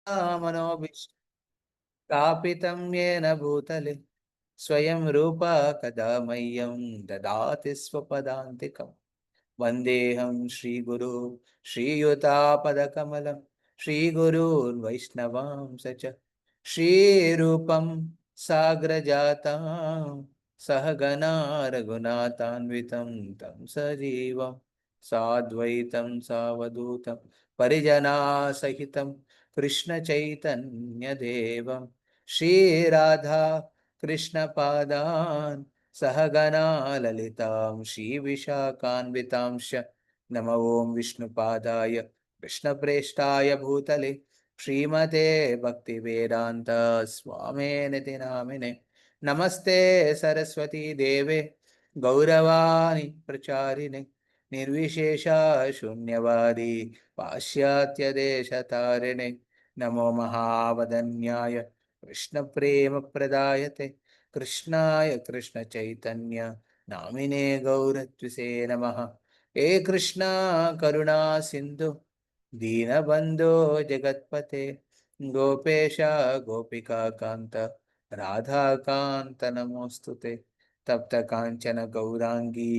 मनोभिष्टापितं येन भूतले स्वयं रूपा कदा मह्यं ददाति स्वपदान्तिकम्। वन्देऽहं श्रीगुरु श्रीयुतापदकमलं श्रीगुरुर्वैष्णवांस च श्रीरूपं साग्रजातां सहगना रघुनाथान्वितं तं सजीवं साद्वैतं सावधूतं परिजनासहितं कृष्णचैतन्यदेवं श्रीराधा कृष्णपादान् सहगना ललितां श्रीविशाखान्वितांश्च नमो ॐ विष्णुपादाय कृष्णप्रेष्ठाय भूतले श्रीमते भक्तिवेदान्त स्वामिनिति नामिने नमस्ते सरस्वती देवे गौरवाणी प्रचारिणे निर्विशेषा शून्यवादी पाश्चात्यदेशतारिणे नमो महावदन्याय कृष्णप्रेमप्रदायते कृष्णाय कृष्णचैतन्य नामिने गौरत्विषे नमः। हे कृष्णा करुणा सिन्धु दीनबन्धो जगत्पते गोपेश गोपिका कान्त राधाकान्त नमोऽस्तुते। तप्त काञ्चन गौरांगी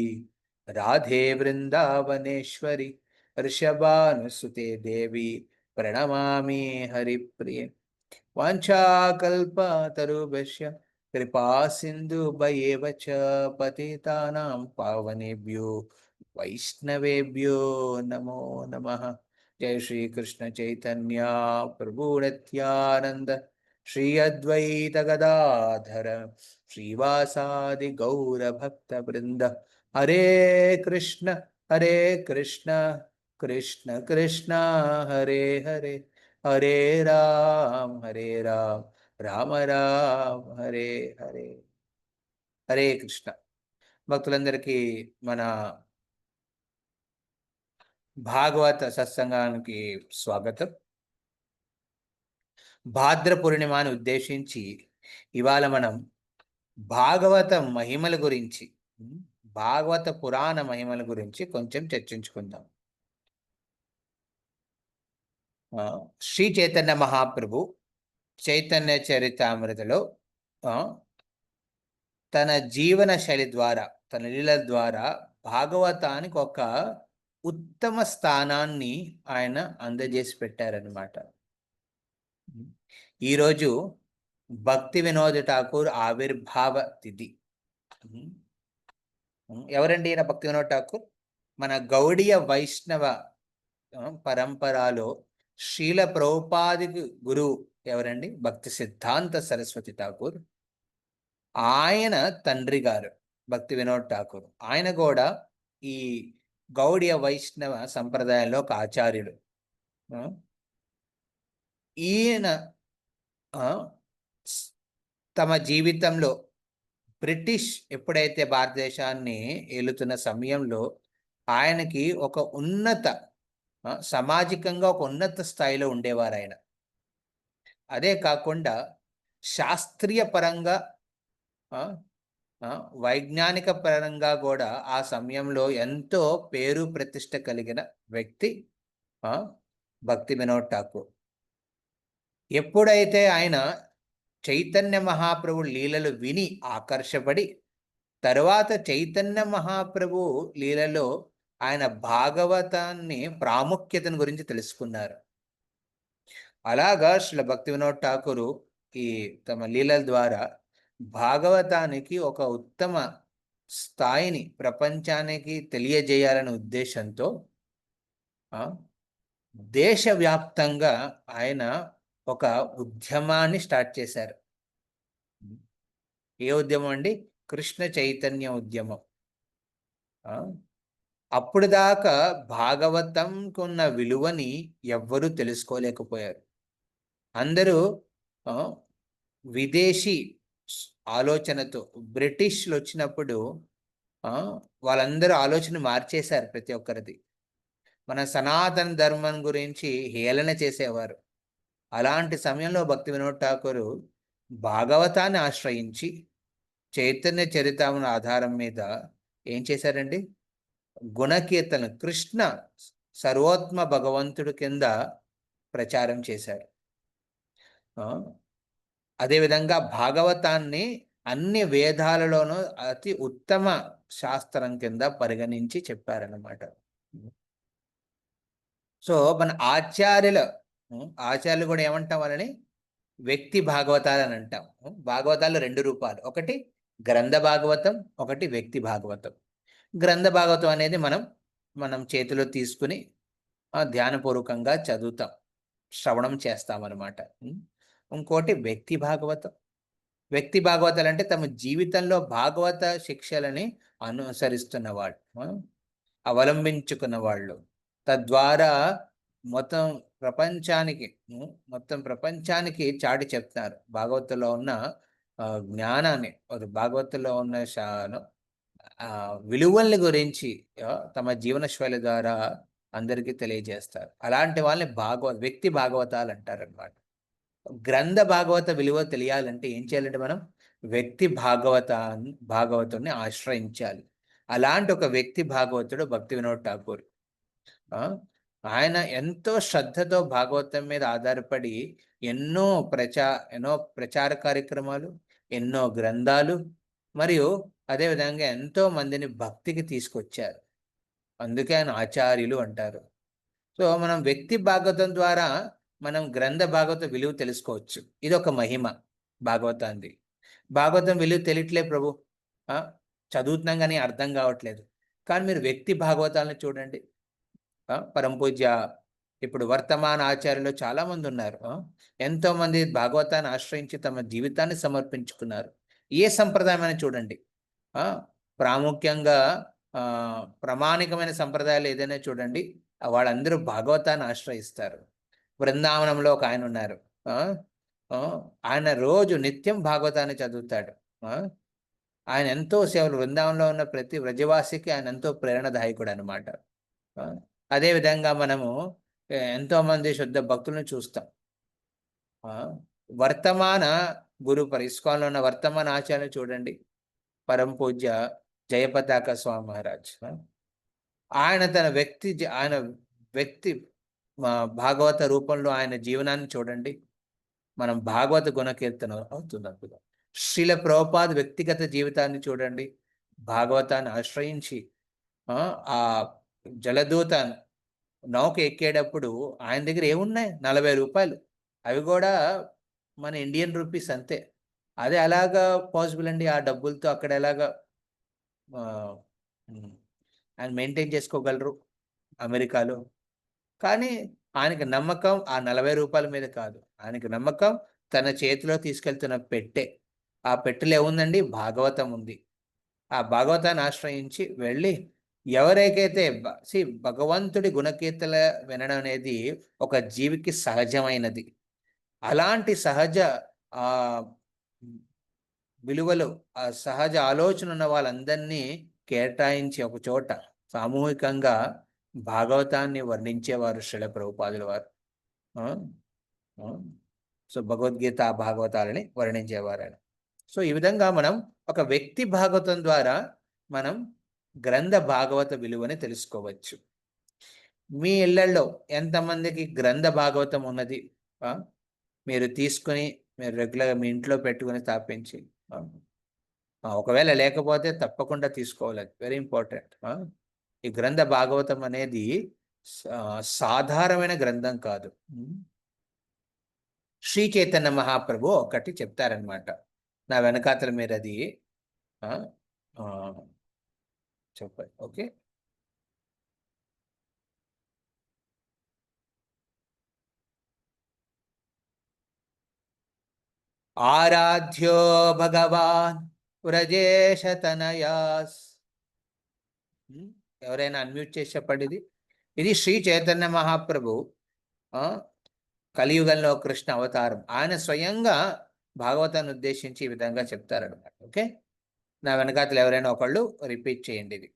राधे वृन्दावनेश्वरी वृषभानुसुते देवी प्रणमामि हरिप्रिये। वाञ्छाकल्पतरुभ्यश्च कृपा सिन्धुभ्येव च पतितानां पावनेभ्यो वैष्णवेभ्यो नमो नमः। जय श्री कृष्ण चैतन्य प्रभु नित्यानंद श्री अद्वैत गदाधर श्रीवासादि गौर भक्त वृंद। हरे कृष्ण कृष्ण कृष्ण हरे हरे हरे हरे राम राम हरे हरे। హరే కృష్ణ భక్తులందరికీ మన భాగవత సత్సంగానికి స్వాగతం. భాద్ర పూర్ణిమను ఉద్దేశించి ఇవాళ మనం భాగవత మహిమల గురించి, భాగవత పురాణ మహిమల గురించి కొంచెం చర్చించుకుందాం. శ్రీ చైతన్య మహాప్రభు చైతన్య చరితామృతలో తన జీవన శైలి ద్వారా, తన లీల ద్వారా భాగవతానికి ఒక ఉత్తమ స్థానాన్ని ఆయన అందజేసి పెట్టారనమాట. ఈరోజు భక్తి వినోద్ ఠాకూర్ ఆవిర్భావ తిథి. ఎవరండి ఈయన? భక్తి వినోద్ ఠాకూర్ మన గౌడీయ వైష్ణవ పరంపరలో శ్రీల ప్రభుపాదికి గురువు ఎవరండి? భక్తి సిద్ధాంత సరస్వతి ఠాకూర్. ఆయన తండ్రి గారు భక్తి వినోద్ ఠాకూర్. ఆయన కూడా ఈ గౌడీయ వైష్ణవ సంప్రదాయంలో ఒక ఆచార్యుడు. ఈయన తమ జీవితంలో బ్రిటిష్ ఎప్పుడైతే భారతదేశాన్ని ఏలుతున్న సమయంలో ఆయనకి ఒక ఉన్నత సామాజికంగా ఒక ఉన్నత స్థాయిలో ఉండేవారు ఆయన. అదే కాకుండా శాస్త్రీయ పరంగా, వైజ్ఞానిక పరంగా కూడా ఆ సమయంలో ఎంతో పేరు ప్రతిష్ట కలిగిన వ్యక్తి భక్తి వినోద్ ఠాకూర్. ఎప్పుడైతే ఆయన చైతన్య మహాప్రభు లీలలు విని ఆకర్షపడి తరువాత చైతన్య మహాప్రభు లీలలో ఆయన భాగవతాన్ని ప్రాముఖ్యతను గురించి తెలుసుకున్నారు. అలాగా శ్రీ భక్తి వినోద్ ఠాకూరు ఈ తమ లీలల ద్వారా భాగవతానికి ఒక ఉత్తమ స్థాయిని ప్రపంచానికి తెలియజేయాలనే ఉద్దేశంతో దేశవ్యాప్తంగా ఆయన ఒక ఉద్యమాన్ని స్టార్ట్ చేశారు. ఏ ఉద్యమం అండి? కృష్ణ చైతన్య ఉద్యమం. అప్పుడు దాకా భాగవతంకు ఉన్న విలువని ఎవ్వరూ తెలుసుకోలేకపోయారు. అందరూ విదేశీ ఆలోచనతో, బ్రిటిష్లు వచ్చినప్పుడు వాళ్ళందరూ ఆలోచన మార్చేశారు ప్రతి ఒక్కరిది. మన సనాతన ధర్మం గురించి హేళన చేసేవారు. అలాంటి సమయంలో భక్తి వినోద్ ఠాకూర్ భాగవతాన్ని ఆశ్రయించి చైతన్య చరితామణ ఆధారం మీద ఏం చేశారండి? గుణకీర్తన, కృష్ణ సర్వోత్మ భగవంతుడు కింద ప్రచారం చేశారు. ఆ, అదేవిధంగా భాగవతాన్ని అన్ని వేదాలలోనూ అతి ఉత్తమ శాస్త్రం కింద పరిగణించి చెప్పారన్నమాట. సో మన ఆచార్యులు కూడా ఏమంటాం వాళ్ళని వ్యక్తి భాగవతాలు అని అంటాం. భాగవతాలు రెండు రూపాలు, ఒకటి గ్రంథ భాగవతం, ఒకటి వ్యక్తి భాగవతం. గ్రంథ భాగవతం అనేది మనం మనం చేతిలో తీసుకుని ధ్యానపూర్వకంగా చదువుతాం, శ్రవణం చేస్తామన్నమాట. ఇంకోటి వ్యక్తి భాగవతం. వ్యక్తి భాగవతాలు అంటే తమ జీవితంలో భాగవత శిక్షలని అనుసరిస్తున్న వాళ్ళు, అవలంబించుకున్న వాళ్ళు, తద్వారా మొత్తం ప్రపంచానికి మొత్తం ప్రపంచానికి చాటి చెప్తున్నారు భాగవతంలో ఉన్న జ్ఞానాన్ని, భాగవతంలో ఉన్న విలువల్ని గురించి తమ జీవన శైలి ద్వారా అందరికీ తెలియజేస్తారు. అలాంటి వాళ్ళని వ్యక్తి భాగవతాలు అంటారు అనమాట. గ్రంథ భాగవత విలువ తెలియాలంటే ఏం చేయాలంటే మనం వ్యక్తి భాగవతుని ఆశ్రయించాలి. అలాంటి ఒక వ్యక్తి భాగవతుడు భక్తి వినోద్ ఠాకూర్. ఆయన ఎంతో శ్రద్ధతో భాగవతం మీద ఆధారపడి ఎన్నో ప్రచార కార్యక్రమాలు, ఎన్నో గ్రంథాలు, మరియు అదేవిధంగా ఎంతో మందిని భక్తికి తీసుకొచ్చారు. అందుకే ఆయన ఆచార్యులు అంటారు. సో మనం వ్యక్తి భాగవతం ద్వారా మనం గ్రంథ భాగవత విలువ తెలుసుకోవచ్చు. ఇది ఒక మహిమ భాగవతాన్ని. భాగవతం విలువ తెలియట్లే ప్రభు, చదువుతున్నాం కానీ అర్థం కావట్లేదు. కానీ మీరు వ్యక్తి భాగవతాలను చూడండి. పరంపూజ్య ఇప్పుడు వర్తమాన ఆచార్యులు చాలా మంది ఉన్నారు. ఎంతో మంది భాగవతాన్ని ఆశ్రయించి తమ జీవితాన్ని సమర్పించుకున్నారు. ఏ సంప్రదాయమైనా చూడండి, ప్రాముఖ్యంగా ప్రామాణికమైన సంప్రదాయాలు ఏదైనా చూడండి, వాళ్ళందరూ భాగవతాన్ని ఆశ్రయిస్తారు. బృందావనంలో ఒక ఆయన ఉన్నారు, ఆయన రోజు నిత్యం భాగవతాన్ని చదువుతాడు. ఆయన ఎంతో సేవలు, బృందావనంలో ఉన్న ప్రతి వ్రజవాసికి ఆయన ఎంతో ప్రేరణదాయకుడు అనమాట. అదేవిధంగా మనము ఎంతోమంది శుద్ధ భక్తులను చూస్తాం. వర్తమాన ఇస్కాన్లో ఉన్న వర్తమాన ఆచార్యులు చూడండి, పరంపూజ్య జయపతాక స్వామి మహారాజ్. ఆయన ఆయన వ్యక్తి భాగవత రూపంలో ఆయన జీవనాన్ని చూడండి, మనం భాగవత గుణకీర్తన అవుతుంది అద్భుతం. శ్రీల ప్రభుపాద వ్యక్తిగత జీవితాన్ని చూడండి, భాగవతాన్ని ఆశ్రయించి ఆ జలదూత నౌక ఎక్కేటప్పుడు ఆయన దగ్గర ఏమున్నాయి, 40 రూపాయలు, అవి కూడా మన ఇండియన్ రూపీస్ అంతే. అదే అలాగా పాసిబుల్ అండి? ఆ డబ్బులతో అక్కడ ఎలాగా ఆయన మెయింటైన్ చేసుకోగలరు అమెరికాలో? కానీ ఆయనకి నమ్మకం ఆ 40 రూపాయల మీద కాదు, ఆయనకి నమ్మకం తన చేతిలో తీసుకెళ్తున్న పెట్టె. ఆ పెట్టెలో ఏముందండి? భాగవతం ఉంది. ఆ భాగవతాన్ని ఆశ్రయించి వెళ్ళి ఎవరికైతే భగవంతుడి గుణకీర్తన వినడం అనేది ఒక జీవికి సహజమైనది. అలాంటి సహజ విలువలు, ఆ సహజ ఆలోచన ఉన్న వాళ్ళందరినీ కేటాయించి ఒక చోట సామూహికంగా భాగవతాన్ని వర్ణించేవారు శ్రీల ప్రభుపాదుల వారు. సో భగవద్గీత భాగవతాలని వర్ణించేవారు ఆయన. సో ఈ విధంగా మనం ఒక వ్యక్తి భాగవతం ద్వారా మనం గ్రంథ భాగవత విలువని తెలుసుకోవచ్చు. మీ ఇళ్లలో ఎంతమందికి గ్రంథ భాగవతం ఉన్నది మీరు తీసుకుని మీరు రెగ్యులర్గా మీ ఇంట్లో పెట్టుకుని స్థాపించి, ఒకవేళ లేకపోతే తప్పకుండా తీసుకోవాలి, వెరీ ఇంపార్టెంట్. ఈ గ్రంథ భాగవతం అనేది సాధారణమైన గ్రంథం కాదు. శ్రీ చైతన్య మహాప్రభు ఒకటి చెప్తారనమాట, నా వెనకాతల మీరు అది చెప్పండి. ఓకే, ఆరాధ్యో భగవాన్ వ్రజేశ తనయాస్. ఎవరైనా అన్మ్యూట్ చేసి చెప్పండి. ఇది శ్రీ చైతన్య మహాప్రభు కలియుగంలో కృష్ణ అవతారం. ఆయన స్వయంగా భాగవతాన్ని ఉద్దేశించి ఈ విధంగా చెప్తారనమాట. ఓకే, నా వెనకాతలు ఎవరైనా ఒకళ్ళు రిపీట్ చేయండి ఇది.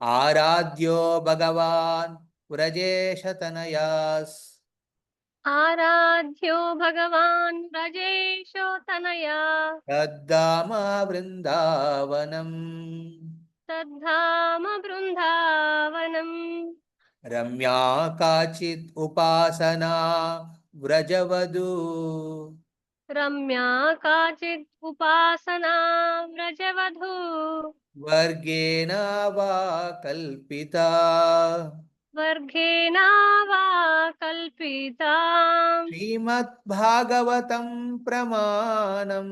ఆరాధ్యో భగవాన్ వ్రజేశ తనయాస్. ఆరాధ్యో భగవాన్ వ్రజేశో తనయా. తద్ధామ బృందావనం. తద్ధామ బృందావనం. రమ్యా కాచిత్ ఉపాసనా వ్రజవధూ రమ్యా కాచిద్ ఉపాసనా వ్రజవధూ వర్గేణ వా కల్పితా వర్గేణ వా కల్పితా శ్రీమద్భాగవతం ప్రమాణం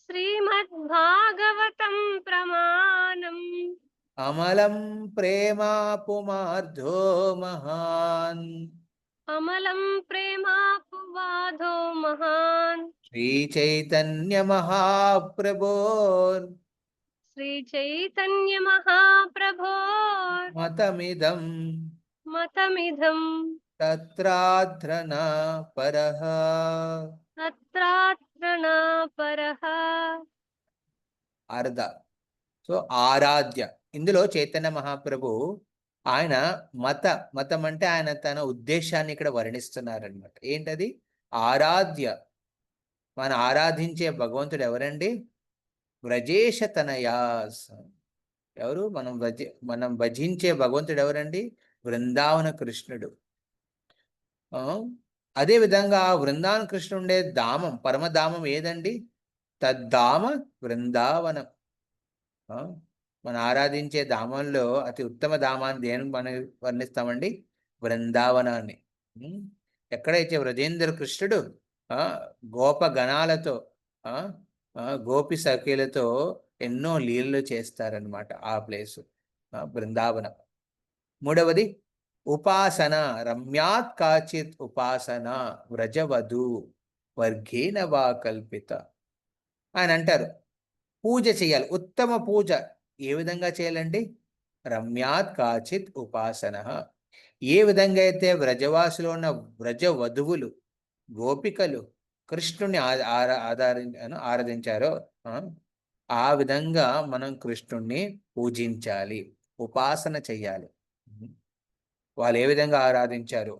శ్రీమద్భాగవతం ప్రమాణం అమలం ప్రేమా పుమార్థో మహాన్ అమలం ప్రేమాపువాదో మహాన్ శ్రీ చైతన్య మహాప్రభోర్ శ్రీ చైతన్య మహాప్రభో మతమిదం మతమిదం తత్రాధ్రన పరః. తత్రాత్రణ పరః. అర్ధ. సో ఆరాధ్య, ఇందులో చైతన్య మహాప్రభు ఆయన మతం అంటే ఆయన తన ఉద్దేశాన్ని ఇక్కడ వర్ణిస్తున్నారనమాట. ఏంటది? ఆరాధ్య, మనం ఆరాధించే భగవంతుడు ఎవరండి? వ్రజేశ తనయాస్. ఎవరు? మనం భజించే భగవంతుడు ఎవరండి? బృందావన కృష్ణుడు. అదే విధంగా బృందావన కృష్ణుడు ఉండే ధామం, పరమధామం ఏదండి? తద్ధామ బృందావనం. మనం ఆరాధించే ధామంలో అతి ఉత్తమ ధామాన్ని దేని మనం వర్ణిస్తామండి? బృందావనాన్ని. ఎక్కడైతే వ్రజేంద్ర కృష్ణుడు గోప గణాలతో గోపి సఖీలతో ఎన్నో లీలలు చేస్తారనమాట ఆ ప్లేసు బృందావనం. మూడవది ఉపాసన. రమ్యాత్ కాచిత్ ఉపాసన వ్రజవధూ వర్గేణ వా కల్పిత. ఆయన అంటారు పూజ చేయాలి, ఉత్తమ పూజ ఏ విధంగా చేయాలండి? రమ్యాత్ కాచిత్ ఉపాసన. ఏ విధంగా అయితే వ్రజవాసులో ఉన్న వ్రజ వధువులు గోపికలు కృష్ణుని ఆరాధించారో ఆ విధంగా మనం కృష్ణుణ్ణి పూజించాలి, ఉపాసన చెయ్యాలి. వాళ్ళు ఏ విధంగా ఆరాధించారు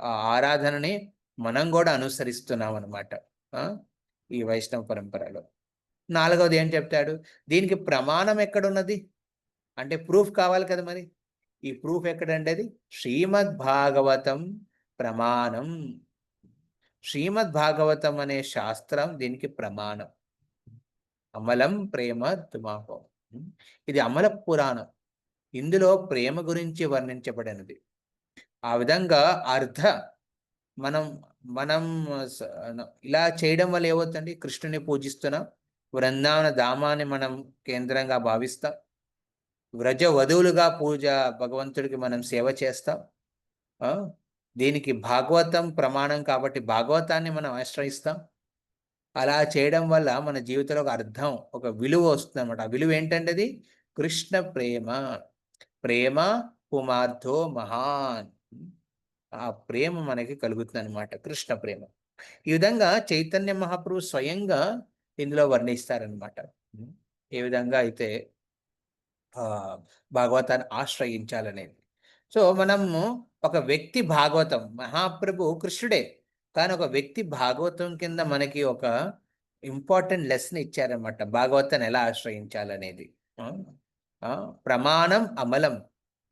ఆ ఆరాధనని మనం కూడా అనుసరిస్తున్నాం అన్నమాట ఈ వైష్ణవ పరంపరలో. నాలుగవది ఏం చెప్తాడు? దీనికి ప్రమాణం ఎక్కడున్నది అంటే ప్రూఫ్ కావాలి కదా. మరి ఈ ప్రూఫ్ ఎక్కడంటే అది శ్రీమద్ భాగవతం ప్రమాణం. శ్రీమద్ భాగవతం అనే శాస్త్రం దీనికి ప్రమాణం. అమలం ప్రేమ తుమాహో, ఇది అమల పురాణం. ఇందులో ప్రేమ గురించి వర్ణించబడినది. ఆ విధంగా మనం మనం ఇలా చేయడం వల్ల ఏమవుతుంది? కృష్ణుని పూజిస్తున్నాం, బృందావన ధామాన్ని మనం కేంద్రంగా భావిస్తాం, వ్రజ వధువులుగా భగవంతుడికి మనం సేవ చేస్తాం. దీనికి భాగవతం ప్రమాణం కాబట్టి భాగవతాన్ని మనం ఆశ్రయిస్తాం. అలా చేయడం వల్ల మన జీవితంలో ఒక అర్థం, ఒక విలువ వస్తుంది అనమాట. ఆ విలువ ఏంటంటే అది కృష్ణ ప్రేమ. ప్రేమ పుమార్థో మహాన్. ఆ ప్రేమ మనకి కలుగుతుంది అనమాట, కృష్ణ ప్రేమ. ఈ విధంగా చైతన్య మహాప్రభు స్వయంగా ఇందులో వర్ణిస్తారనమాట. ఏ విధంగా అయితే భాగవతాన్ని ఆశ్రయించాలనేది. సో మనము ఒక వ్యక్తి భాగవతం, మహాప్రభు కృష్ణుడే, కానీ ఒక వ్యక్తి భాగవతం కింద మనకి ఒక ఇంపార్టెంట్ లెసన్ ఇచ్చారనమాట, భాగవతాన్ని ఎలా ఆశ్రయించాలనేది. ప్రమాణం అమలం.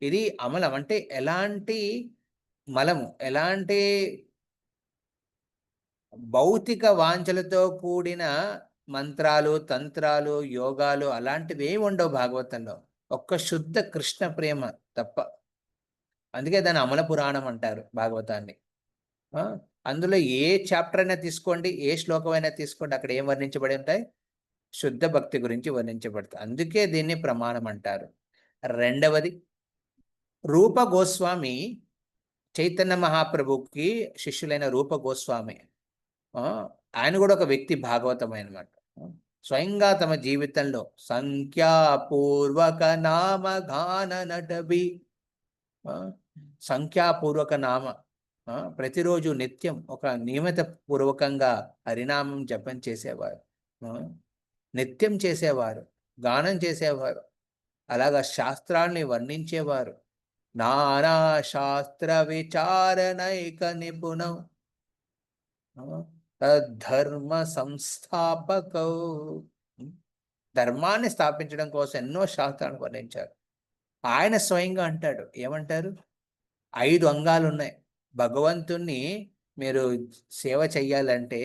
ఇది అమలం అంటే ఎలాంటి మలము, ఎలాంటి భౌతిక వాంఛలతో కూడిన మంత్రాలు, తంత్రాలు, యోగాలు అలాంటివి ఏమి ఉండవు భాగవతంలో. ఒక్క శుద్ధ కృష్ణ ప్రేమ తప్ప. అందుకే దాన్ని అమల పురాణం అంటారు భాగవతాన్ని. అందులో ఏ చాప్టర్ అయినా తీసుకోండి, ఏ శ్లోకం అయినా తీసుకోండి, అక్కడ ఏం వర్ణించబడి ఉంటాయి? శుద్ధ భక్తి గురించి వర్ణించబడతాయి. అందుకే దీన్ని ప్రమాణం అంటారు. రెండవది, రూప గోస్వామి చైతన్య మహాప్రభుకి శిష్యులైన రూప గోస్వామి, ఆయన కూడా ఒక వ్యక్తి భాగవతమైన మాట. స్వయంగా తమ జీవితంలో సంఖ్యాపూర్వక నామ గాన నటవి, సంఖ్యాపూర్వక నామ ప్రతిరోజు నిత్యం ఒక నియమిత పూర్వకంగా హరినామం జపం చేసేవారు, నిత్యం చేసేవారు, గానం చేసేవారు. అలాగా శాస్త్రాల్ని వర్ణించేవారు. నానా శాస్త్ర విచారణైక నిపుణం ధర్మ సంస్థాపకౌ. ధర్మాన్ని స్థాపించడం కోసం ఎన్నో శాస్త్రాలను వర్ణించారు. ఆయన స్వయంగా అంటాడు, ఏమంటారు? 5 అంగాలు ఉన్నాయి. భగవంతుణ్ణి మీరు సేవ చెయ్యాలంటే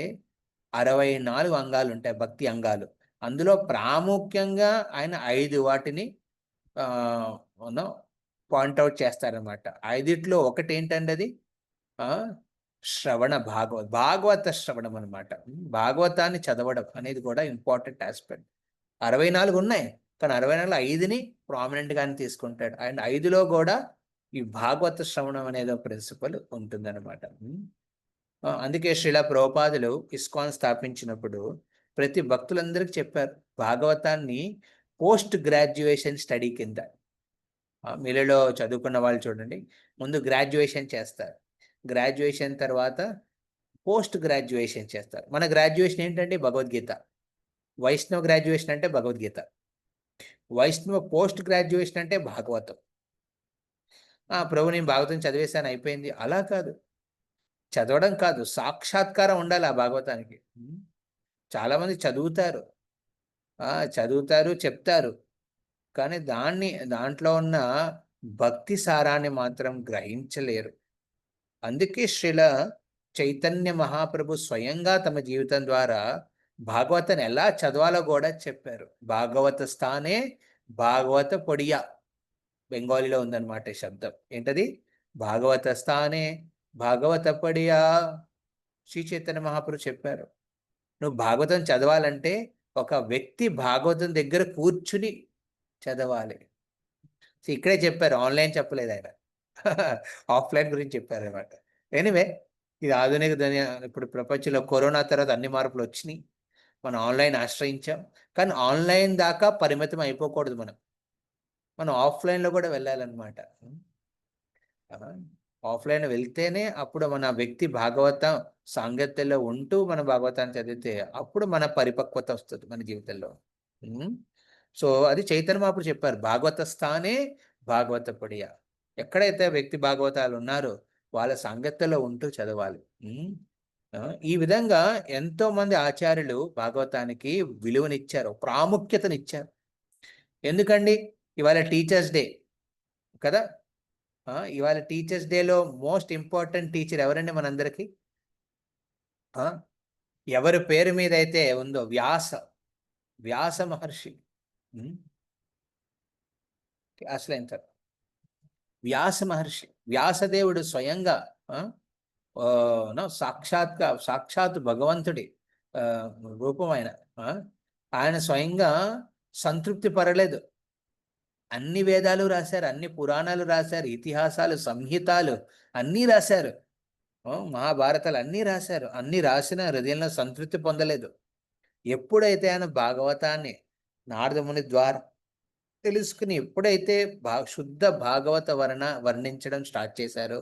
64 అంగాలు ఉంటాయి, భక్తి అంగాలు. అందులో ప్రాముఖ్యంగా ఆయన 5 వాటిని పాయింట్అవుట్ చేస్తారనమాట. 5ట్లో ఒకటి ఏంటండి అది? ఆ శ్రవణ భాగవత శ్రవణం అనమాట. భాగవతాన్ని చదవడం అనేది కూడా ఇంపార్టెంట్ ఆస్పెక్ట్. 64 ఉన్నాయి, కానీ 64 5ని ప్రామినెంట్ గానే తీసుకుంటాడు. అండ్ 5లో కూడా ఈ భాగవత శ్రవణం అనేది ప్రిన్సిపల్ ఉంటుందన్నమాట. అందుకే శ్రీల ప్రభుపాదులు ఇస్కాన్ స్థాపించినప్పుడు ప్రతి భక్తులందరికీ చెప్పారు, భాగవతాన్ని పోస్ట్ గ్రాడ్యుయేషన్ స్టడీ కింద. మీలో చదువుకున్న వాళ్ళు చూడండి, ముందు గ్రాడ్యుయేషన్ చేస్తారు, గ్రాడ్యుయేషన్ తర్వాత పోస్ట్ గ్రాడ్యుయేషన్ చేస్తారు. మన గ్రాడ్యుయేషన్ ఏంటంటే భగవద్గీత, వైష్ణవ గ్రాడ్యుయేషన్ అంటే భగవద్గీత, వైష్ణవ పోస్ట్ గ్రాడ్యుయేషన్ అంటే భాగవతం. ప్రభు నేను భాగవతం చదివేశాను అయిపోయింది, అలా కాదు. చదవడం కాదు, సాక్షాత్కారం ఉండాలి ఆ భాగవతానికి. చాలామంది చదువుతారు, చదువుతారు చెప్తారు, కానీ దాంట్లో ఉన్న భక్తి సారాన్ని మాత్రం గ్రహించలేరు. అందుకే శ్రీల చైతన్య మహాప్రభు స్వయంగా తమ జీవితం ద్వారా భాగవతాన్ని ఎలా చదవాలో కూడా చెప్పారు. భాగవత స్థానే భాగవత పొడియా, బెంగాలీలో ఉందన్నమాట ఈ శబ్దం. ఏంటది? భాగవత స్థానే భాగవత పొడియా. శ్రీ చైతన్య మహాప్రభు చెప్పారు, నువ్వు భాగవతం చదవాలంటే ఒక వ్యక్తి భాగవతం దగ్గర కూర్చుని చదవాలి. ఇక్కడే చెప్పారు, ఆన్లైన్ చెప్పలేదు ఆయన. ఆఫ్లైన్ గురించి చెప్పారు అనమాట. ఎనీవే, ఇది ఆధునిక దునియా. ఇప్పుడు ప్రపంచంలో కరోనా తర్వాత అన్ని మార్పులు వచ్చినాయి, మనం ఆన్లైన్ ఆశ్రయించాం. కానీ ఆన్లైన్ దాకా పరిమితం అయిపోకూడదు, మనం ఆఫ్లైన్లో కూడా వెళ్ళాలన్నమాట. ఆఫ్లైన్ వెళ్తేనే అప్పుడు మన వ్యక్తి భాగవతం సాంగత్యంలో ఉంటూ మన భాగవతాన్ని చదివితే అప్పుడు మన పరిపక్వత వస్తుంది మన జీవితంలో. సో అది చైతన్య మహాప్రభు చెప్పారు, భాగవత స్థానే భాగవత పొడియా. ఎక్కడైతే వ్యక్తి భాగవతాలు ఉన్నారో వాళ్ళ సాంగత్యంలో ఉంటూ చదవాలి. ఈ విధంగా ఎంతో మంది ఆచార్యులు భాగవతానికి విలువనిచ్చారు, ప్రాముఖ్యతనిచ్చారు. ఎందుకండి? ఇవాళ టీచర్స్ డే కదా. ఇవాళ టీచర్స్ డేలో మోస్ట్ ఇంపార్టెంట్ టీచర్ ఎవరండి మనందరికీ? ఎవరి పేరు మీద అయితే ఉందో వ్యాస మహర్షి. అసలు ఎంత వ్యాస మహర్షి, వ్యాసదేవుడు స్వయంగా సాక్షాత్ భగవంతుడి రూపం ఆయన స్వయంగా సంతృప్తి పడలేదు. అన్ని వేదాలు రాశారు, అన్ని పురాణాలు రాశారు, ఇతిహాసాలు, సంహితాలు అన్నీ రాశారు, మహాభారతాలు అన్నీ రాశారు. అన్ని రాసిన హృదయంలో సంతృప్తి పొందలేదు. ఎప్పుడైతే ఆయన భాగవతాన్ని నారదముని ద్వారా తెలుసుకుని ఎప్పుడైతే శుద్ధ భాగవత వర్ణించడం స్టార్ట్ చేశారో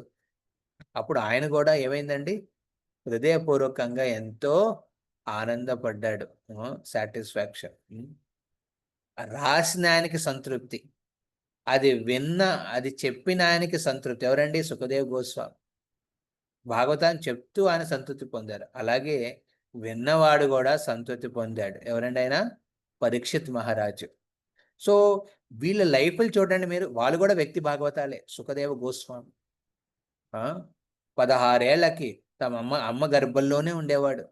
అప్పుడు ఆయన కూడా ఏమైందండి? హృదయపూర్వకంగా ఎంతో ఆనందపడ్డాడు. సాటిస్ఫాక్షన్. రాసిన ఆయనకి సంతృప్తి, అది చెప్పిన ఆయనకి సంతృప్తి. ఎవరండి? సుఖదేవ్ గోస్వామి. భాగవతాన్ని చెప్తూ ఆయన సంతృప్తి పొందారు. అలాగే విన్నవాడు కూడా సంతృప్తి పొందాడు. ఎవరండి ఆయన? పరీక్షిత్ మహారాజు. సో వీళ్ళ లైఫ్లు చూడండి మీరు, వాళ్ళు కూడా వ్యక్తి భాగవతాలే. సుఖదేవ గోస్వామి 16 ఏళ్లకి తమ అమ్మ గర్భంలోనే ఉండేవాడు.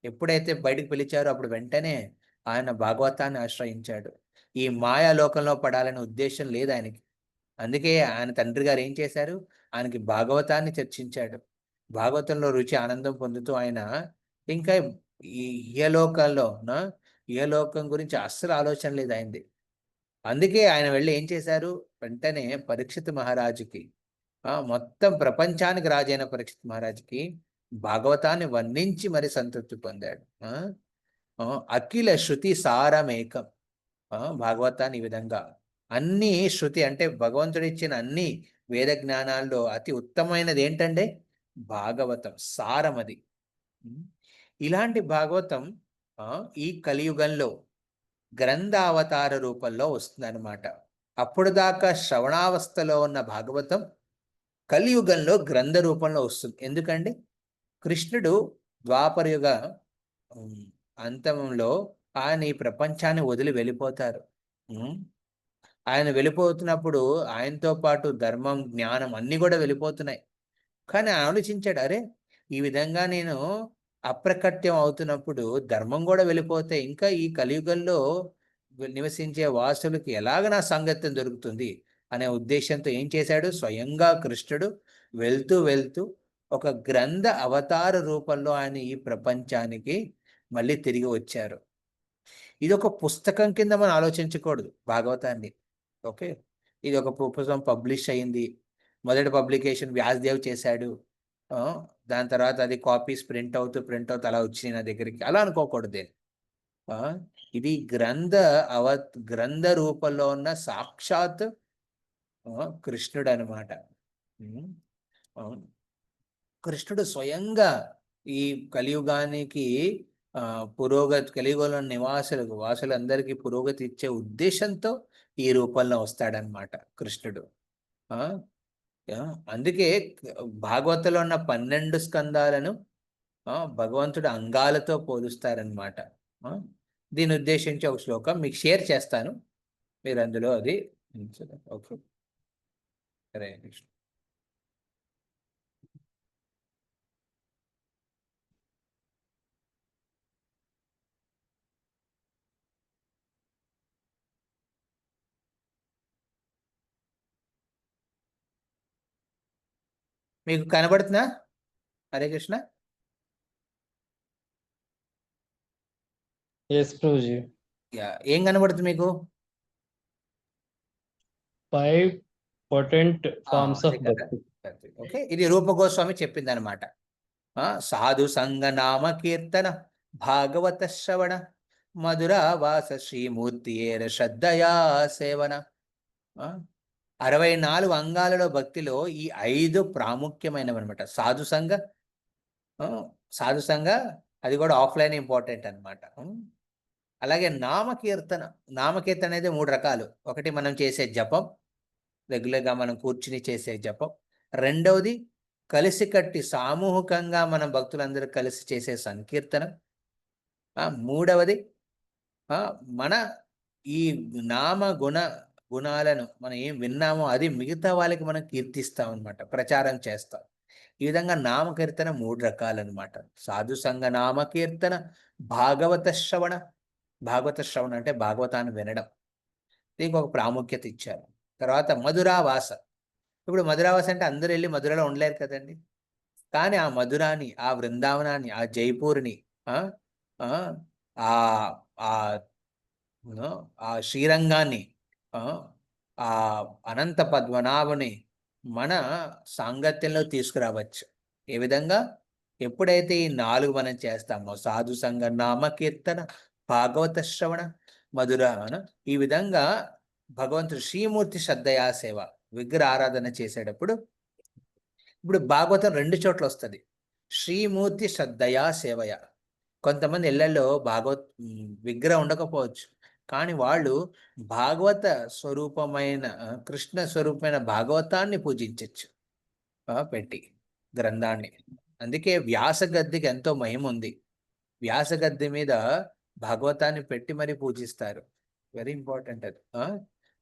ఎప్పుడైతే బయటకు పిలిచారో అప్పుడు వెంటనే ఆయన భాగవతాన్ని ఆశ్రయించాడు. ఈ మాయాలోకంలో పడాలనే ఉద్దేశం లేదు ఆయనకి. అందుకే ఆయన తండ్రి గారు ఏం చేశారు? ఆయనకి భాగవతాన్ని చర్చించాడు. భాగవతంలో రుచి ఆనందం పొందుతూ ఆయన ఇంకా ఈ ఇహలోకం గురించి అస్సలు ఆలోచన లేదు ఆయనది. అందుకే ఆయన వెళ్ళి ఏం చేశారు? వెంటనే పరీక్షిత్ మహారాజుకి, మొత్తం ప్రపంచానికి రాజైన పరీక్షిత్ మహారాజుకి భాగవతాన్ని వర్ణించి మరి సంతృప్తి పొందాడు. అఖిల శృతి సారమేకం. భాగవతాన్ని ఈ విధంగా అన్ని శృతి అంటే భగవంతుడిచ్చిన అన్ని వేద జ్ఞానాల్లో అతి ఉత్తమమైనది ఏంటంటే భాగవతం సారం. అది ఇలాంటి భాగవతం ఈ కలియుగంలో గ్రంథావతార రూపంలో వస్తుందన్నమాట. అప్పుడు దాకా శ్రవణావస్థలో ఉన్న భాగవతం కలియుగంలో గ్రంథ రూపంలో వస్తుంది. ఎందుకండి? కృష్ణుడు ద్వాపరయుగ అంతంలో ఆయన ఈ ప్రపంచాన్ని వదిలి వెళ్ళిపోతారు. ఆయన వెళ్ళిపోతున్నప్పుడు ఆయనతో పాటు ధర్మం, జ్ఞానం అన్నీ కూడా వెళ్ళిపోతున్నాయి. కానీ ఆలోచించాడు, అరే ఈ విధంగా నేను అప్రకట్యం అవుతున్నప్పుడు ధర్మం కూడా వెళ్ళిపోతే ఇంకా ఈ కలియుగంలో నివసించే వాసులకి ఎలాగ నా సాంగత్యం దొరుకుతుంది అనే ఉద్దేశంతో ఏం చేశాడు? స్వయంగా కృష్ణుడు వెళ్తూ వెళ్తూ ఒక గ్రంథ అవతార రూపంలో ఆయన ఈ ప్రపంచానికి మళ్ళీ తిరిగి వచ్చారు. ఇది ఒక పుస్తకం కింద మనం ఆలోచించకూడదు భాగవతాన్ని. ఓకే, ఇది ఒక పుస్తకం పబ్లిష్ అయింది, మొదటి పబ్లికేషన్ వ్యాసదేవ్ చేశాడు, ఆ, దాని తర్వాత అది కాపీస్ ప్రింట్ అవుతూ అలా వచ్చినాయి నా దగ్గరికి, అలా అనుకోకూడదు దీన్ని. ఇది గ్రంథ రూపంలో ఉన్న సాక్షాత్ కృష్ణుడు అనమాట. అవును, కృష్ణుడు స్వయంగా ఈ కలియుగానికి కలియుగంలో వాసులందరికీ పురోగతి ఇచ్చే ఉద్దేశంతో ఈ రూపంలో వస్తాడనమాట కృష్ణుడు. ఆ అందుకే భాగవతంలో ఉన్న 12 స్కందాలను భగవంతుడు అంగాలతో పోలుస్తారనమాట. దీన్ని ఉద్దేశించి ఒక శ్లోకం మీకు షేర్ చేస్తాను, మీరు అందులో అది. ఓకే, హరే కృష్ణ. మీకు కనబడుతుందా? హరే కృష్ణ. Yes, Prabhuji. ఏం కనబడుతుంది మీకు? 5 potent forms of అదే కదా. bhakti. ఓకే, ఇది రూప గోస్వామి చెప్పింది అనమాట. సాధు సంగ నామ కీర్తన భాగవత శ్రవణ మధురావాస శ్రీమూర్తి ఏర శ్రద్ధయా సేవన. 64 అంగాలలో భక్తిలో ఈ 5 ప్రాముఖ్యమైనవి అనమాట. సాధు సంఘ అది కూడా ఆఫ్లైన్ ఇంపార్టెంట్ అనమాట. అలాగే నామకీర్తన అనేది 3 రకాలు. ఒకటి మనం చేసే జపం, రెగ్యులర్గా మనం కూర్చుని చేసే జపం. రెండవది కలిసికట్టి సామూహికంగా మనం భక్తులందరూ కలిసి చేసే సంకీర్తన. మూడవది మన ఈ గుణాలను మనం ఏం విన్నామో అది మిగతా వాళ్ళకి మనం కీర్తిస్తాం అనమాట, ప్రచారం చేస్తాం. ఈ విధంగా నామకీర్తన 3 రకాలన్నమాట. సాధు సంఘ నామకీర్తన, భాగవత శ్రవణ అంటే భాగవతాన్ని వినడం, దీనికి ఒక ప్రాముఖ్యత ఇచ్చారు. తర్వాత మధురావాస. ఇప్పుడు మధురావాస అంటే అందరూ వెళ్ళి మధురలో ఉండలేరు కదండి, కానీ ఆ మధురాని, ఆ బృందావనాన్ని, ఆ జైపూర్ని, ఆ శ్రీరంగాన్ని, ఆ అనంత పద్మనాభుని మన సాంగత్యంలో తీసుకురావచ్చు. ఏ విధంగా? ఎప్పుడైతే ఈ 4 మనం చేస్తామో, సాధు సంఘ నామకీర్తన, భాగవత శ్రవణ, మధురాన, ఈ విధంగా భగవంతుడు శ్రీమూర్తి శ్రద్ధయా సేవ విగ్రహ ఆరాధన చేసేటప్పుడు, ఇప్పుడు భాగవతం 2 చోట్ల వస్తుంది, శ్రీమూర్తి శ్రద్ధయా సేవయ. కొంతమంది ఇళ్లలో విగ్రహం ఉండకపోవచ్చు, కానీ వాళ్ళు భాగవత స్వరూపమైన కృష్ణ స్వరూపమైన భాగవతాన్ని పూజించవచ్చు పెట్టి, గ్రంథాన్ని. అందుకే వ్యాసగద్దెకి ఎంతో మహిమ ఉంది. వ్యాసగద్దె మీద భాగవతాన్ని పెట్టి మరి పూజిస్తారు. వెరీ ఇంపార్టెంట్ అది.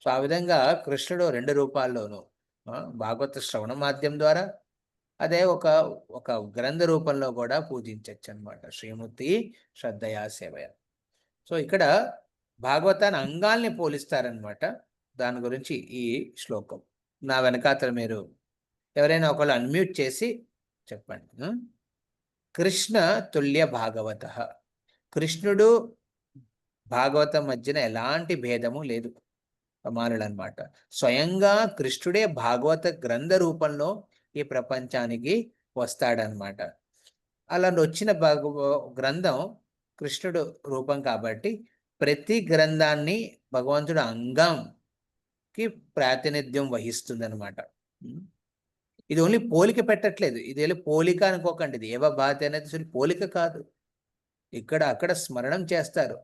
సో ఆ విధంగా కృష్ణుడు 2 రూపాల్లోనూ, భాగవత శ్రవణ మాధ్యం ద్వారా, అదే ఒక గ్రంథ రూపంలో కూడా పూజించవచ్చు అనమాట, శ్రీమూర్తి శ్రద్ధయా సేవయ. సో ఇక్కడ భాగవతాన్ని అంగాల్ని పోలిస్తారనమాట. దాని గురించి ఈ శ్లోకం. నా వెనకాతల మీరు ఎవరైనా ఒకళ్ళు అన్మ్యూట్ చేసి చెప్పండి. కృష్ణ తుల్య భాగవత. కృష్ణుడు భాగవతం మధ్యన ఎలాంటి భేదము లేదు, సమానులు అనమాట. స్వయంగా కృష్ణుడే భాగవత గ్రంథ రూపంలో ఈ ప్రపంచానికి వస్తాడనమాట. అలా వచ్చిన గ్రంథం కృష్ణుడు రూపం కాబట్టి ప్రతి గ్రంథాన్ని భగవంతుడు అంగంకి ప్రాతినిధ్యం వహిస్తుంది అనమాట. ఇది ఓన్లీ పోలిక పెట్టట్లేదు, ఇది పోలిక అనుకోకండి. ఇది ఏవ భాతి అనేది అసలు పోలిక కాదు, ఇక్కడ అక్కడ స్మరణం చేస్తారు.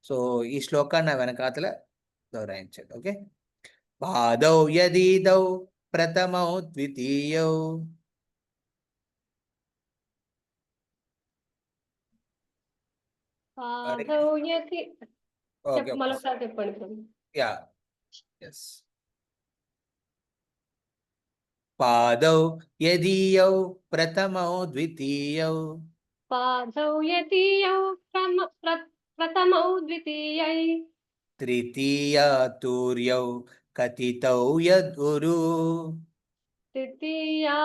సో ఈ శ్లోకాన్ని వెనకాతల గౌరవించండి. ఓకే, పాదౌ యదీదౌ ప్రథమౌ ద్వితీయౌ. చెప్పండి. Yeah, yes. పాదౌ యదీయౌ ప్రథమౌ ద్వితీయౌ పాదౌ యతీయౌ ప్రథమౌ ద్వితీయై తృతీయ తూర్యౌ కథితౌ యద్గురు తృతీయా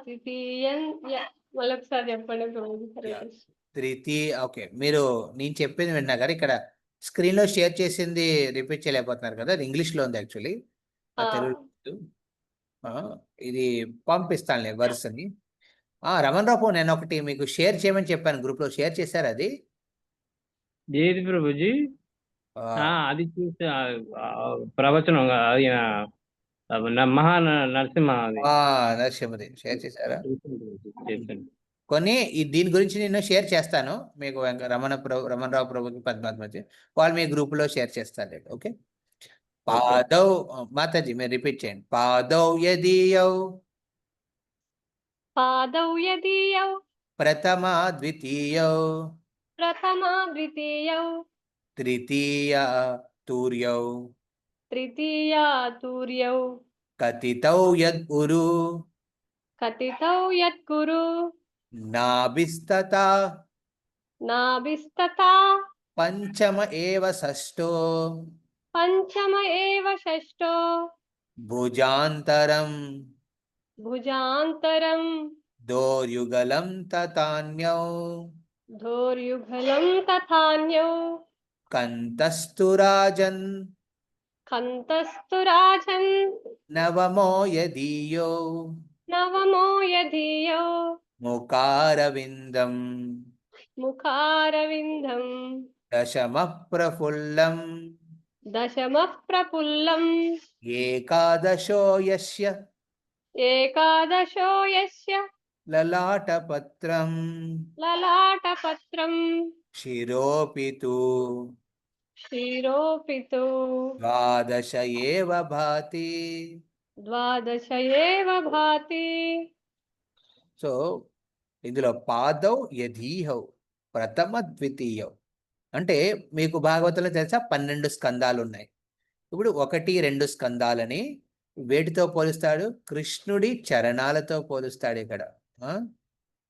తృతీయం మళ్ళొకసారి చెప్పండి ప్రభుజీ. హరే Yeah. కృష్ణ. ఓకే, మీరు నేను చెప్పింది విన్నా కదా, ఇక్కడ స్క్రీన్ లో షేర్ చేసింది రిపీట్ చేయలేకపోతున్నారు కదా, అది ఇంగ్లీష్ లో ఉంది యాక్చువల్లీ, తెలుగు లేదు. ఇది పంపిస్తానులే వరుసని. రమణ్ రావు, నేను ఒకటి మీకు షేర్ చేయమని చెప్పాను, గ్రూప్ లో షేర్ చేశారు అది. ఏది ప్రభుజీ? ఆ, అది చూసి ప్రవచనం అది మహా నరసింహ అది నరసింహది షేర్ చేశారా? చేశాను. కొన్ని దీని గురించి నేను షేర్ చేస్తాను మీకు, రమణ్ రావు ప్రభుకి పద్మాత్మజీ వాళ్ళు మీ గ్రూప్ లో షేర్ చేస్తారు. ఓకే. పాదౌ, మాతాజీ మీరు రిపీట్ చేయండి. పాదౌ యదీయౌ పాదౌ యదీయౌ ప్రథమ ద్వితీయౌ ప్రథమా ద్వితీయౌ తృతీయ తూర్యౌ తృతీయా తూర్యౌ కథితౌ యద్గురు కథితౌ యద్గురు నాభిస్తతా నాభిస్తతా పంచమ ఏవ షష్టో పంచమ ఏవ షష్టో భుజాంతరం భుజాంతరం దోర్యుగలం తతాన్యౌ ధోర్యుగలం తథాన్యౌ కంతస్తు రాజన్ కంతస్తు రాజన్ నవమో యదీయో నవమో యదీయో ముఖారవిందం ముఖారవిందం దశమ ప్రఫుల్లం దశమః ప్రఫుల్లం ఏకాదశో యస్య ఏకాదశో యస్య లలాటపత్రం లలాటపత్రం శిరోపితు క్షీరోపితో ద్వాదశ ఏవ భాతి. ద్వాదశ ఏవ భాతి. సో ఇందులో పాదౌ యధీహౌ ప్రథమ ద్వితీయౌ అంటే మీకు భాగవతంలో తెలుసా 12 స్కందాలు ఉన్నాయి. ఇప్పుడు 1, 2 స్కందాలని వేటితో పోలుస్తాడు? కృష్ణుడి చరణాలతో పోలుస్తాడు ఇక్కడ.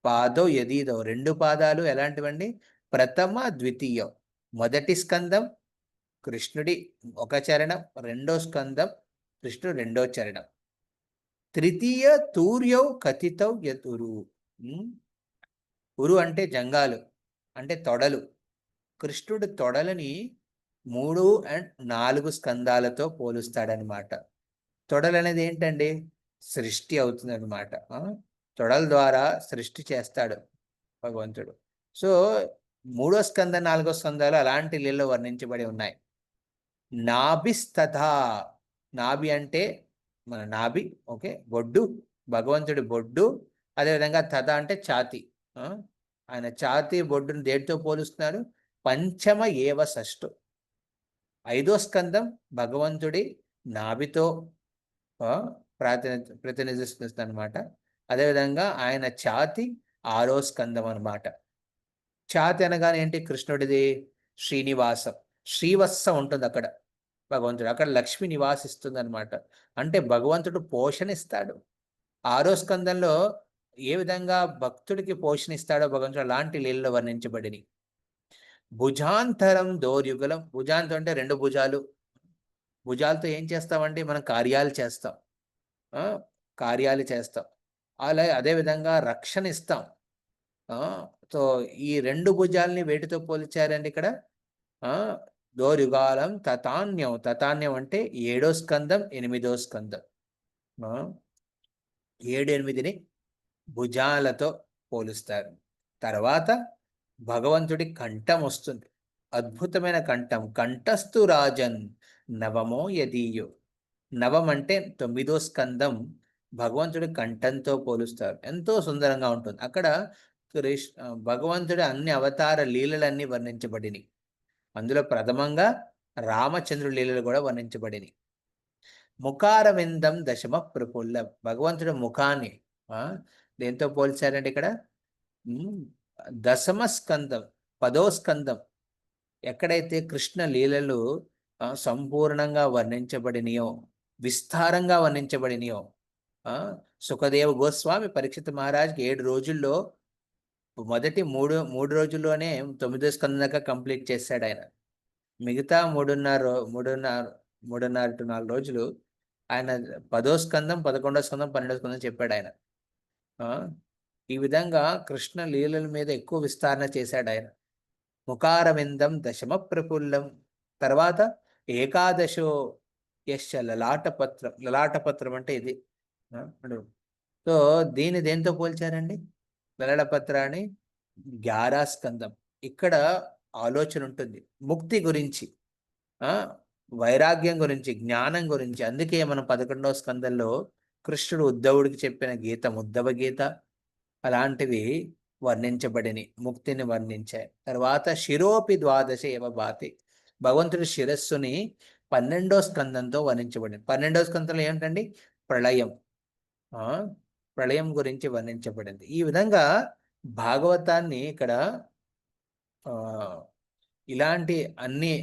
పాదౌ యదీదౌ 2 పాదాలు ఎలాంటివండి? ప్రథమ ద్వితీయం, మొదటి స్కందం కృష్ణుడి 1 చరణం, 2వ స్కందం కృష్ణుడు 2వ చరణం. తృతీయ తూర్యౌ కథితౌ యదురు. ఉరు అంటే జంగాలు, అంటే తొడలు. కృష్ణుడు తొడలని 3 and 4 స్కందాలతో పోలుస్తాడనమాట. తొడలు అనేది ఏంటండి? సృష్టి అవుతుంది అనమాట. తొడల ద్వారా సృష్టి చేస్తాడు భగవంతుడు. సో 3వ స్కందం 4వ స్కందాలు అలాంటి లీలలో వర్ణించబడి ఉన్నాయి. నాభిస్తథా, నాభి అంటే మన నాభి, ఓకే, బొడ్డు, భగవంతుడి బొడ్డు. అదేవిధంగా తథ అంటే ఛాతి, ఆయన ఛాతి బొడ్డును దేనితో పోలుస్తున్నారు? పంచమ ఏవ షష్ఠో, 5వ స్కందం భగవంతుడి నాభితో ప్రతినిధిస్తుంది అనమాట. అదేవిధంగా ఆయన ఛాతి 6వ స్కందం అనమాట. ఛాతి అనగానే ఏంటి? కృష్ణుడిది శ్రీనివాసం, శ్రీవత్సం ఉంటుంది అక్కడ భగవంతుడు, అక్కడ లక్ష్మి నివాసిస్తుంది అనమాట. అంటే భగవంతుడు పోషణిస్తాడు. 6వ స్కందంలో ఏ విధంగా భక్తుడికి పోషణిస్తాడో భగవంతుడు అలాంటి లీలలో వర్ణించబడిని. భుజాంతరం దోర్యుగలం, భుజాంతం అంటే 2 భుజాలు. భుజాలతో ఏం చేస్తామంటే మనం కార్యాలు చేస్తాం, కార్యాలు చేస్తాం. అదేవిధంగా రక్షణ ఇస్తాం. సో ఈ 2 భుజాలని వేటితో పోల్చారండి ఇక్కడ? దోర్యుగాలం తతాన్యం, తతాన్యం అంటే 7వ స్కందం 8వ స్కందం. 7, 8ని భుజాలతో పోలుస్తారు. తర్వాత భగవంతుడి కంఠం వస్తుంది, అద్భుతమైన కంఠం. కంఠస్థు రాజన్ నవమో యదీయో. నవం అంటే 9వ స్కందం భగవంతుడి కంఠంతో పోలుస్తారు. ఎంతో సుందరంగా ఉంటుంది. అక్కడ భగవంతుడి అన్ని అవతార లీలలన్నీ వర్ణించబడినాయి. అందులో ప్రథమంగా రామచంద్రుడి లీలలు కూడా వర్ణించబడినాయి. ముఖారవిందం దశమ ప్రఫుల్ల, భగవంతుడి ముఖాన్ని దేంతో పోల్చారంటే ఇక్కడ? దశమ స్కందం, 10వ స్కందం ఎక్కడైతే కృష్ణ లీలలు సంపూర్ణంగా వర్ణించబడినాయో విస్తారంగా వర్ణించబడినయో. సుఖదేవ గోస్వామి పరీక్షిత్ మహారాజ్కి 7 రోజుల్లో మొదటి మూడు రోజుల్లోనే 9వ స్కందం దాకా కంప్లీట్ చేశాడు ఆయన. మిగతా మూడున్నర టు 4 రోజులు ఆయన 10వ స్కందం, 11వ స్కందం, 12వ స్కందం చెప్పాడు ఆయన. ఈ విధంగా కృష్ణ లీలల మీద ఎక్కువ విస్తరణ చేశాడు ఆయన. ముఖారవిందం దశమ ప్రఫుల్లం, తర్వాత ఏకాదశో యశ్చ లలాటపత్రం. లలాటపత్రం అంటే ఇది. సో దీన్ని దేంతో పోల్చారండి? లలాటపత్రాన్ని 11వ స్కందం. ఇక్కడ ఆలోచన ఉంటుంది ముక్తి గురించి, వైరాగ్యం గురించి, జ్ఞానం గురించి. అందుకే మనం 11వ స్కందంలో కృష్ణుడు ఉద్ధవుడికి చెప్పిన గీత, ఉద్ధవ గీత అలాంటివి వర్ణించబడిని, ముక్తిని వర్ణించాయి. తర్వాత శిరోపి ద్వాదశ ఏవ భాతి, భగవంతుడి శిరస్సుని 12వ స్కందంతో వర్ణించబడింది. 12వ స్కందంలో ఏంటండి? ప్రళయం. ప్రళయం గురించి వర్ణించబడింది. ఈ విధంగా భాగవతాన్ని ఇక్కడ ఇలాంటి అన్ని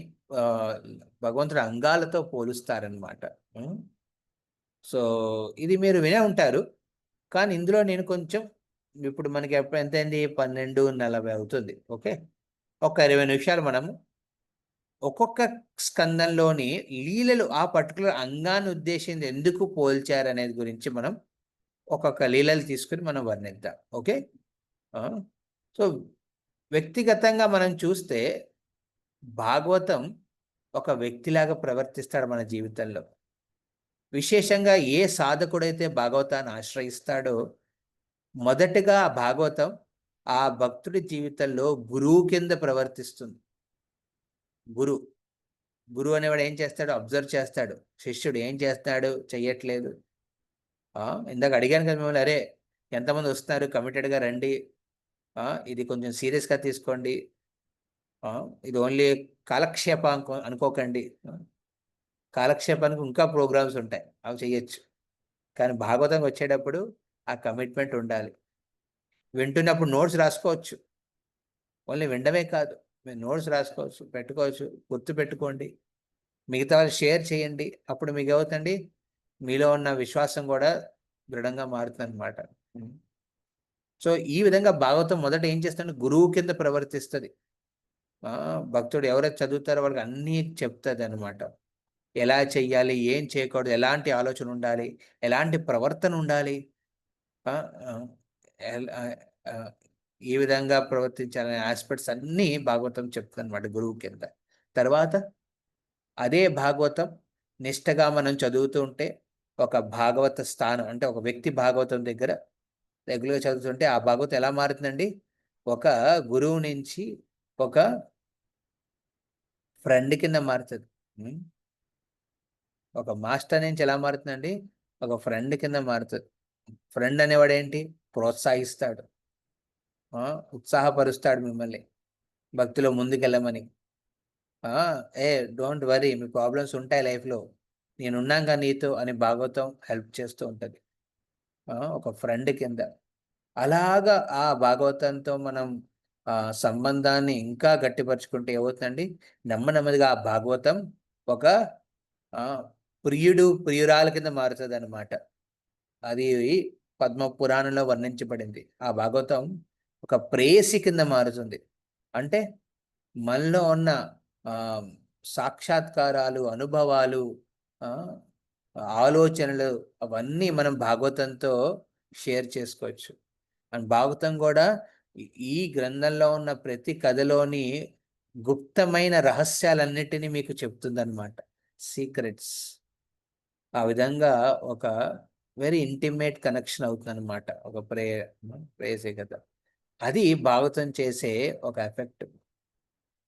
భగవంతుడి అంగాలతో పోలుస్తారనమాట. సో ఇది మీరు వినే ఉంటారు, కానీ ఇందులో నేను కొంచెం, ఇప్పుడు మనకి ఎప్పుడు ఎంత అయింది? 12:40 అవుతుంది. ఓకే, ఒక 20 నిమిషాలు మనము ఒక్కొక్క స్కందంలోని లీలలు, ఆ పర్టికులర్ అంగాన్ని ఉద్దేశించి ఎందుకు పోల్చారు అనేది గురించి మనం ఒక్కొక్క లీలలు తీసుకుని మనం వర్ణిద్దాం. ఓకే. సో వ్యక్తిగతంగా మనం చూస్తే భాగవతం ఒక వ్యక్తిలాగా ప్రవర్తిస్తాడు మన జీవితంలో. విశేషంగా ఏ సాధకుడైతే భాగవతాన్ని ఆశ్రయిస్తాడో మొదటగా ఆ భాగవతం ఆ భక్తుడి జీవితంలో గురువు కింద ప్రవర్తిస్తుంది. గురువు అనేవాడు ఏం చేస్తాడు? అబ్జర్వ్ చేస్తాడు. శిష్యుడు ఏం చేస్తాడు? చెయ్యట్లేదు. ఇందాక అడిగాను కదా మిమ్మల్ని, అరే ఎంతమంది వస్తున్నారు, కమిటెడ్గా రండి, ఇది కొంచెం సీరియస్గా తీసుకోండి, ఇది ఓన్లీ కాలక్షేప అనుకోకండి. కాలక్షేపానికి ఇంకా ప్రోగ్రామ్స్ ఉంటాయి, అవి చేయొచ్చు. కానీ భాగవతం వచ్చేటప్పుడు ఆ కమిట్మెంట్ ఉండాలి. వింటున్నప్పుడు నోట్స్ రాసుకోవచ్చు, ఓన్లీ వినడమే కాదు, మీరు నోట్స్ రాసుకోవచ్చు, పెట్టుకోవచ్చు, గుర్తు పెట్టుకోండి, మిగతా వాళ్ళు షేర్ చేయండి. అప్పుడు మీకు ఏమవుతుంది? మీలో ఉన్న విశ్వాసం కూడా దృఢంగా మారుతుంది అనమాట. సో ఈ విధంగా భాగవతం మొదట ఏం చేస్తుంది? గురువు కింద ప్రవర్తిస్తుంది. భక్తుడు ఎవరైతే చదువుతారో వాళ్ళకి అన్నీ చెప్తుంది అనమాట. ఎలా చెయ్యాలి, ఏం చేయకూడదు, ఎలాంటి ఆలోచన ఉండాలి, ఎలాంటి ప్రవర్తన ఉండాలి, ఈ విధంగా ప్రవర్తించాలనే ఆస్పెక్ట్స్ అన్నీ భాగవతం చెప్తుంది అనమాట గురువు కింద. తర్వాత అదే భాగవతం నిష్టగా మనం చదువుతూ ఉంటే, ఒక భాగవత స్థానం అంటే ఒక వ్యక్తి భాగవతం దగ్గర రెగ్యులర్గా చదువుతుంటే ఆ భాగవతం ఎలా మారుతుందండి? ఒక గురువు నుంచి ఒక ఫ్రెండ్ కింద మారుతుంది. ఒక మాస్టర్ నుంచి ఎలా మారుతుందండి? ఒక ఫ్రెండ్ కింద మారుతుంది. ఫ్రెండ్ అనేవాడు ఏంటి? ప్రోత్సహిస్తాడు, ఉత్సాహపరుస్తాడు మిమ్మల్ని భక్తిలో ముందుకెళ్ళమని. డోంట్ వరీ, మీ ప్రాబ్లమ్స్ ఉంటాయి లైఫ్లో, నేనున్నాగా నీతో అని భాగవతం హెల్ప్ చేస్తూ ఉంటుంది ఒక ఫ్రెండ్ కింద. అలాగా ఆ భాగవతంతో మనం సంబంధాన్ని ఇంకా గట్టిపరుచుకుంటే ఏమవుతుందండి? నెమ్మదిగా ఆ భాగవతం ఒక ప్రియురాల కింద మారుతుంది అనమాట. అది పద్మ పురాణంలో వర్ణించబడింది. ఆ భాగవతం ఒక ప్రేయసి కింద మారుతుంది. అంటే మనలో ఉన్న సాక్షాత్కారాలు, అనుభవాలు, ఆలోచనలు అవన్నీ మనం భాగవతంతో షేర్ చేసుకోవచ్చు. అండ్ భాగవతం కూడా ఈ గ్రంథంలో ఉన్న ప్రతి కథలోని గుప్తమైన రహస్యాలన్నిటినీ మీకు చెప్తుందన్నమాట, సీక్రెట్స్. ఆ విధంగా ఒక వెరీ ఇంటిమేట్ కనెక్షన్ అవుతుంది అనమాట ఒక ప్రేయసే కథ. అది భాగవతం చేసే ఒక ఎఫెక్ట్.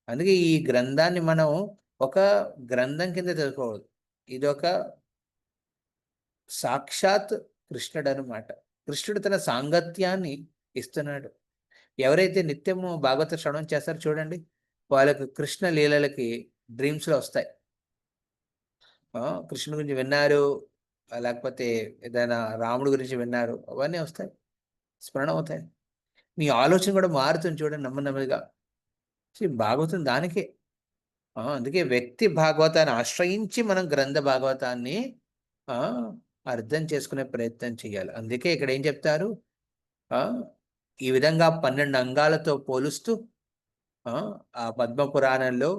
అందుకే ఈ గ్రంథాన్ని మనం ఒక గ్రంథం కింద తెలుసుకోవద్దు, ఇది ఒక సాక్షాత్ కృష్ణుడు అనమాట. కృష్ణుడు తన సాంగత్యాన్ని ఇస్తున్నాడు. ఎవరైతే నిత్యము భాగవత శ్రవణం చేస్తారో చూడండి, వాళ్ళకి కృష్ణ లీలలకి డ్రీమ్స్లో వస్తాయి. కృష్ణుడి గురించి విన్నారు, లేకపోతే ఏదైనా రాముడి గురించి విన్నారు, అవన్నీ వస్తాయి, స్మరణ అవుతాయి. మీ ఆలోచన కూడా మారుతుంది చూడండి నెమ్మదిగా. భాగవతం దానికే. అందుకే వ్యక్తి భాగవతాన్ని ఆశ్రయించి మనం గ్రంథ భాగవతాన్ని ఆ అర్థం చేసుకునే ప్రయత్నం చేయాలి. అందుకే ఇక్కడ ఏం చెప్తారు, ఆ ఈ విధంగా 12 అంగాలతో పోలుస్తూ ఆ ఆ పద్మ పురాణంలో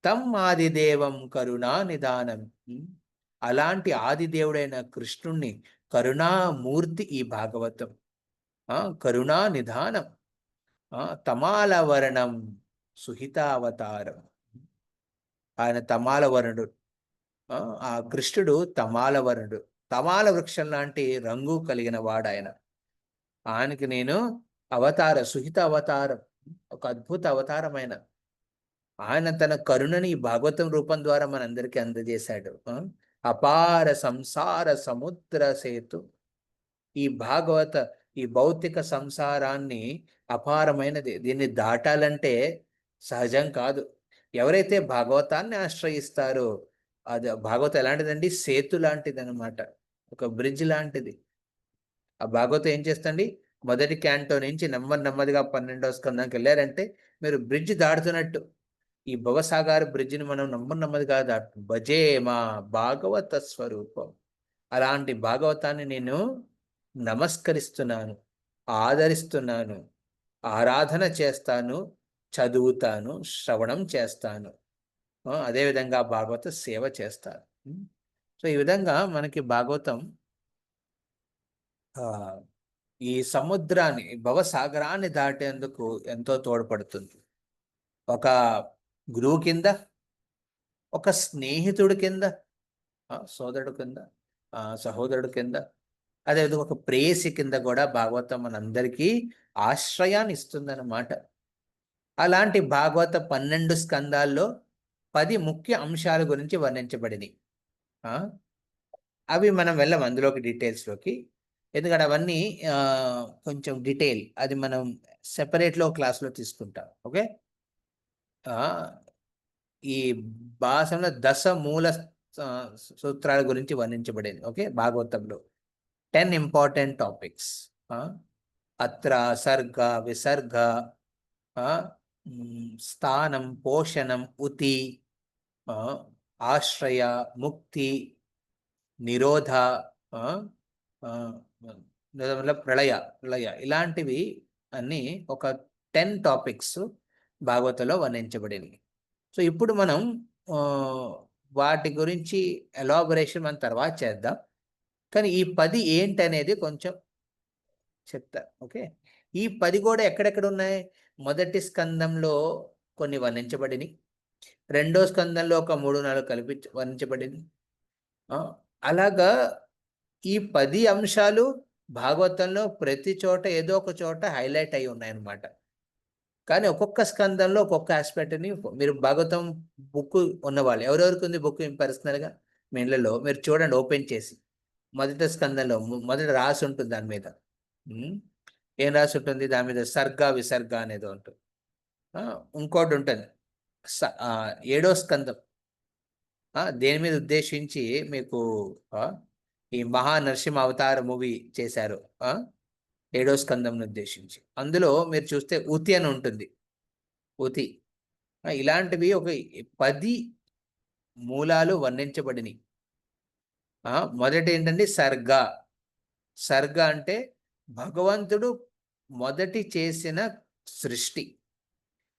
తం ఆదిదేవం కరుణా నిదానం, అలాంటి ఆదిదేవుడైన కృష్ణుణ్ణి, కరుణామూర్తి ఈ భాగవతం, కరుణా నిధానం, తమాలవర్ణం సుహితావతారం. ఆయన తమాలవర్ణుడు, ఆ కృష్ణుడు తమాలవర్ణుడు, తమాల వృక్షం లాంటి రంగు కలిగిన వాడు ఆయన. ఆయనకి నేను సుహిత అవతారం, ఒక అద్భుత అవతారమైన ఆయన తన కరుణని ఈ భాగవతం రూపం ద్వారా మనందరికీ అందజేశాడు. అపార సంసార సముద్ర సేతు, ఈ భాగవత ఈ భౌతిక సంసారాన్ని అపారమైనది, దీన్ని దాటాలంటే సహజం కాదు. ఎవరైతే భాగవతాన్ని ఆశ్రయిస్తారో, అది భాగవతం ఎలాంటిదండి, సేతు లాంటిది అనమాట, ఒక బ్రిడ్జ్ లాంటిది. ఆ భాగవతం ఏం చేస్తండి, మొదటి క్యాంటో నుంచి నెమ్మదిగా 12వ స్కందానికి వెళ్ళారంటే మీరు బ్రిడ్జ్ దాటుతున్నట్టు. ఈ భవసాగర్ బ్రిడ్జిని మనం నెమ్మదిగా దాటు, భజే మా భాగవత స్వరూపం. అలాంటి భాగవతాన్ని నేను నమస్కరిస్తున్నాను, ఆదరిస్తున్నాను, ఆరాధన చేస్తాను, చదువుతాను, శ్రవణం చేస్తాను, అదేవిధంగా భాగవత సేవ చేస్తాను. సో ఈ విధంగా మనకి భాగవతం ఈ సముద్రాన్ని, భవసాగరాన్ని దాటేందుకు ఎంతో తోడ్పడుతుంది. ఒక గురువు కింద, ఒక స్నేహితుడి కింద, సోదరుడు కింద, సహోదరుడు కింద, అదేవిధంగా ఒక ప్రేయసి కింద కూడా భాగవతం మనందరికీ ఆశ్రయాన్ని ఇస్తుందన్నమాట. అలాంటి భాగవత 12 స్కందాల్లో 10 ముఖ్య అంశాల గురించి వర్ణించబడినాయి. అవి మనం వెళ్ళం అందులోకి, డీటెయిల్స్లోకి, ఎందుకంటే అవన్నీ కొంచెం డీటెయిల్, అది మనం సెపరేట్లో క్లాస్లో తీసుకుంటాం. ఓకే, ఈ భాషలో 10 మూల సూత్రాల గురించి వర్ణించబడింది. ఓకే, భాగవతంలో 10 ఇంపార్టెంట్ టాపిక్స్. అత్ర, సర్గ, విసర్గ, స్థానం, పోషణం, ఉతి, ఆశ్రయ, ముక్తి, నిరోధ, ప్రళయ, ఇలాంటివి అన్నీ ఒక 10 టాపిక్స్ భాగవతంలో వర్ణించబడినవి. సో ఇప్పుడు మనం వాటి గురించి ఎలాబొరేషన్ మనం తర్వాత చేద్దాం, కానీ ఈ 10 ఏంటనేది కొంచెం చెప్తారు. ఓకే, ఈ 10 కూడా ఎక్కడెక్కడ ఉన్నాయి, మొదటి స్కందంలో కొన్ని వర్ణించబడినవి, రెండో స్కందంలో ఒక 3-4 కలిపి వర్ణించబడింది. అలాగా ఈ 10 అంశాలు భాగవతంలో ప్రతి చోట ఏదో ఒక చోట హైలైట్ అయి ఉన్నాయన్నమాట. కానీ ఒక్కొక్క స్కందంలో ఒక్కొక్క ఆస్పెక్ట్ని, మీరు భాగవతం బుక్ ఉన్నవాళ్ళు, ఎవరెవరికి ఉంది బుక్ పర్సనల్గా మీ ఇళ్ళలో, మీరు చూడండి ఓపెన్ చేసి. మొదటి స్కందంలో మొదట రాసి ఉంటుంది, దాని మీద ఏం రాసి ఉంటుంది, దాని మీద సర్గ విసర్గ అనేది ఉంటుంది. ఇంకోటి ఉంటుంది 7వ స్కందం, దేని మీద ఉద్దేశించి మీకు ఈ మహానరసింహ అవతార మూవీ చేశారు, 7వ స్కందంను ఉద్దేశించి. అందులో మీరు చూస్తే ఉతి అని ఉంటుంది, ఉతి. ఇలాంటివి ఒక 10 మూలాలు వర్ణించబడినవి. మొదటి ఏంటంటే సర్గ. సర్గ అంటే భగవంతుడు మొదటి చేసిన సృష్టి,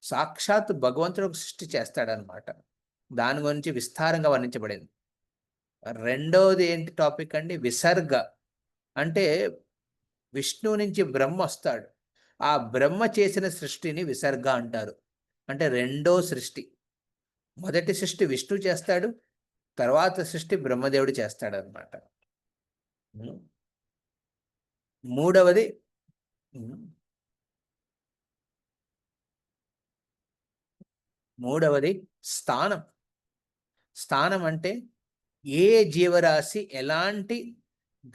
సాక్షాత్ భగవంతుడు ఒక సృష్టి చేస్తాడనమాట, దాని గురించి విస్తారంగా వర్ణించబడింది. రెండవది ఏంటి టాపిక్ అండి, విసర్గ. అంటే విష్ణు నుంచి బ్రహ్మ వస్తాడు, ఆ బ్రహ్మ చేసిన సృష్టిని విసర్గ అంటారు. అంటే రెండో సృష్టి, మొదటి సృష్టి విష్ణు చేస్తాడు, తర్వాత సృష్టి బ్రహ్మదేవుడు చేస్తాడు అనమాట. మూడవది స్థానం. స్థానం అంటే ఏ జీవరాశి ఎలాంటి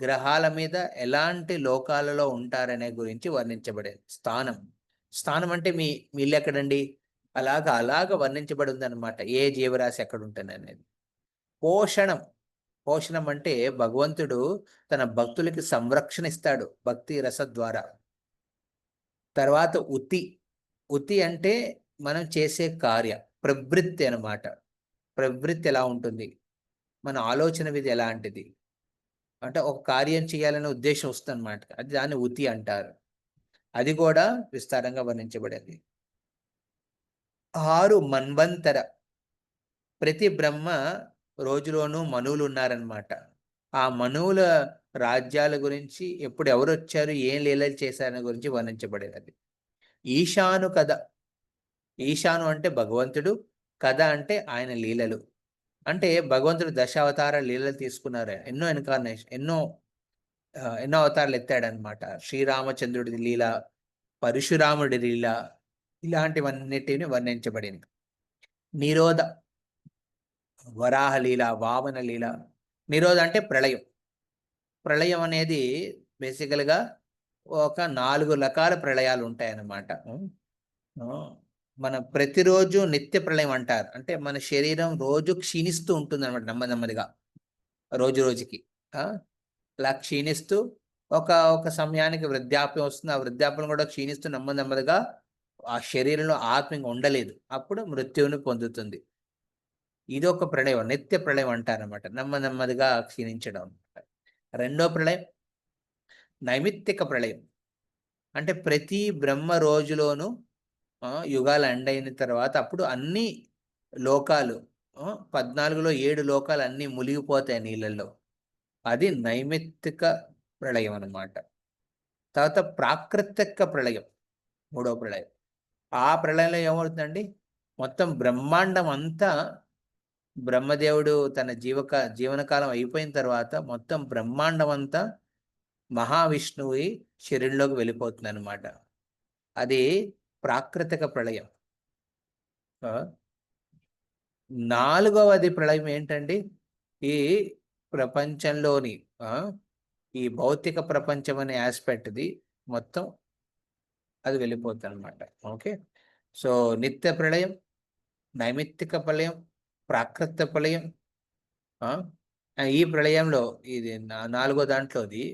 గ్రహాల మీద, ఎలాంటి లోకాలలో ఉంటారనే గురించి వర్ణించబడేది స్థానం. స్థానం అంటే మీ ఇల్లు ఎక్కడండి, అలాగ వర్ణించబడి ఉందన్నమాట, ఏ జీవరాశి ఎక్కడ ఉంటుంది అనేది. పోషణం. పోషణం అంటే భగవంతుడు తన భక్తులకి సంరక్షణ ఇస్తాడు భక్తి రస ద్వారా. తర్వాత ఉతి. ఉతి అంటే మనం చేసే కార్య, ప్రవృత్తి అనమాట. ప్రవృత్తి ఎలా ఉంటుంది, మన ఆలోచన విధి ఎలాంటిది, అంటే ఒక కార్యం చేయాలనే ఉద్దేశం వస్తుంది అనమాట. అది దాన్ని ఉతి అంటారు. అది కూడా విస్తారంగా వర్ణించబడింది. 6 మన్వంతర, ప్రతి బ్రహ్మ రోజులోనూ మనువులు ఉన్నారనమాట. ఆ మనువుల రాజ్యాల గురించి, ఎప్పుడు ఎవరు వచ్చారు, ఏం లీలలు చేశారని గురించి వర్ణించబడేది. ఈశాను కథ, ఈశాను అంటే భగవంతుడు, కథ అంటే ఆయన లీలలు. అంటే భగవంతుడు దశావతార లీలలు తీసుకున్నారు. ఎన్నో ఇన్కార్నేషన్, ఎన్నో అవతారాలు ఎత్తాడనమాట. శ్రీరామచంద్రుడి లీల, పరశురాముడి లీల, ఇలాంటివన్నిటిని వర్ణించబడింది. నిరోధ, వరాహ లీల, వామన లీల. నిరోధ అంటే ప్రళయం. ప్రళయం అనేది బేసికల్గా ఒక 4 రకాల ప్రళయాలు ఉంటాయన్నమాట. మన ప్రతిరోజు నిత్య ప్రళయం అంటారు. అంటే మన శరీరం రోజు క్షీణిస్తూ ఉంటుంది అనమాట, నెమ్మదిగా రోజు రోజుకి. అలా క్షీణిస్తూ ఒక సమయానికి వృద్ధాప్యం వస్తుంది. ఆ వృద్ధాప్యం కూడా క్షీణిస్తూ నెమ్మదిగా ఆ శరీరంలో ఆత్మ ఇంకా ఉండలేదు, అప్పుడు మృత్యువుని పొందుతుంది. ఇది ఒక ప్రళయం, నిత్య ప్రళయం అంటారనమాట, నెమ్మదిగా క్షీణించడం. రెండో ప్రళయం నైమిత్తిక ప్రళయం. అంటే ప్రతి బ్రహ్మ రోజులోనూ యుగాలు ఎండ్ అయిన తర్వాత అప్పుడు అన్ని లోకాలు 14లో 7 లోకాలు అన్నీ మునిగిపోతాయి నీళ్ళల్లో. అది నైమిత్తిక ప్రళయం అన్నమాట. తర్వాత ప్రాకృతిక ప్రళయం, మూడో ప్రళయం. ఆ ప్రళయంలో ఏమవుతుందండి, మొత్తం బ్రహ్మాండం అంతా, బ్రహ్మదేవుడు తన జీవనకాలం అయిపోయిన తర్వాత మొత్తం బ్రహ్మాండం అంతా మహావిష్ణువు శరీరంలోకి వెళ్ళిపోతుంది అనమాట. అది ప్రాకృతిక ప్రళయం. 4వది ప్రళయం ఏంటండి, ఈ ప్రపంచంలోని ఈ భౌతిక ప్రపంచం అనే ఆస్పెక్ట్ది మొత్తం అది వెళ్ళిపోతుంది అనమాట. ఓకే, సో నిత్య ప్రళయం, నైమిత్తిక ప్రళయం, ప్రాకృత ప్రళయం. ఈ ప్రళయంలో ఇది 4వ దాంట్లోది.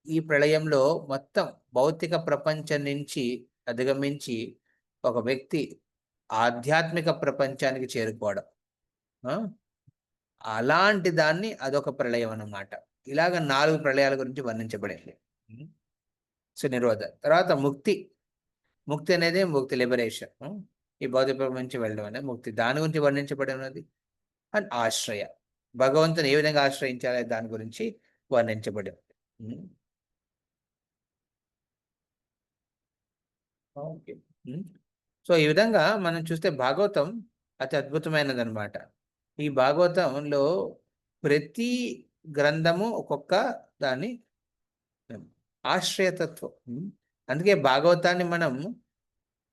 ఈ ప్రళయంలో మొత్తం భౌతిక ప్రపంచం నుంచి అధిగమించి ఒక వ్యక్తి ఆధ్యాత్మిక ప్రపంచానికి చేరుకోవడం, అలాంటి దాన్ని అదొక ప్రళయం అన్నమాట. ఇలాగ 4 ప్రళయాల గురించి వర్ణించబడింది. సో నిరోధ. తర్వాత ముక్తి. ముక్తి అనేది ముక్తి, లిబరేషన్. ఈ భౌతిక ప్రపంచం వెళ్ళడం అనేది ముక్తి, దాని గురించి వర్ణించబడి ఉన్నది. అండ్ ఆశ్రయ, భగవంతుని ఏ విధంగా ఆశ్రయించాలి దాని గురించి వర్ణించబడి ఉంది. ఓకే, సో ఈ విధంగా మనం చూస్తే భాగవతం అతి అద్భుతమైనది అనమాట. ఈ భాగవతంలో ప్రతి గ్రంథము ఒక్కొక్క దాని ఆశ్రయతత్వం. అందుకే భాగవతాన్ని మనం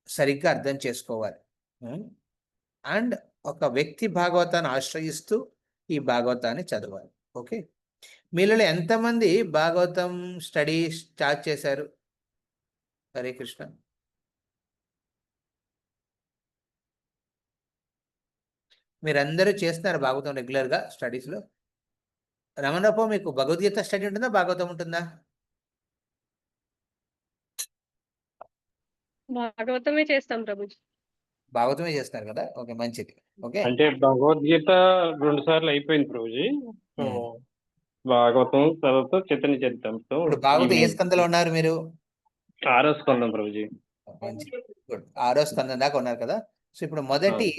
సరిగ్గా అర్థం చేసుకోవాలి. అండ్ ఒక వ్యక్తి భాగవతాన్ని ఆశ్రయిస్తూ ఈ భాగవతాన్ని చదవాలి. ఓకే, మీలో ఎంతమంది భాగవతం స్టడీ స్టార్ట్ చేశారు? హరే కృష్ణ. మీరందరూ చేస్తున్నారు భాగవతం రెగ్యులర్గా స్టడీస్లో? రమణప్ప, మీకు భగవద్గీత స్టడీ ఉంటుందా, భాగవతం ఉంటుందా? భాగవతమే చేస్తాం ప్రభుజీ. భాగవతమే చేస్తారు కదా, ఓకే, మంచిది. ఓకే, అంటే భగవద్గీత 2 సార్లు అయిపోయింది ప్రభుజీ. సో భాగవతం తర్వాత చైతన్య చరిత్రంతో ఇప్పుడు భాగవతం ఏ స్కందలో ఉన్నారు మీరు? 6వ స్కందం ప్రభుజీ. మంచిది, గుడ్. 6వ స్కందం దాకా ఉన్నారు కదా. సో ఇప్పుడు మొదటి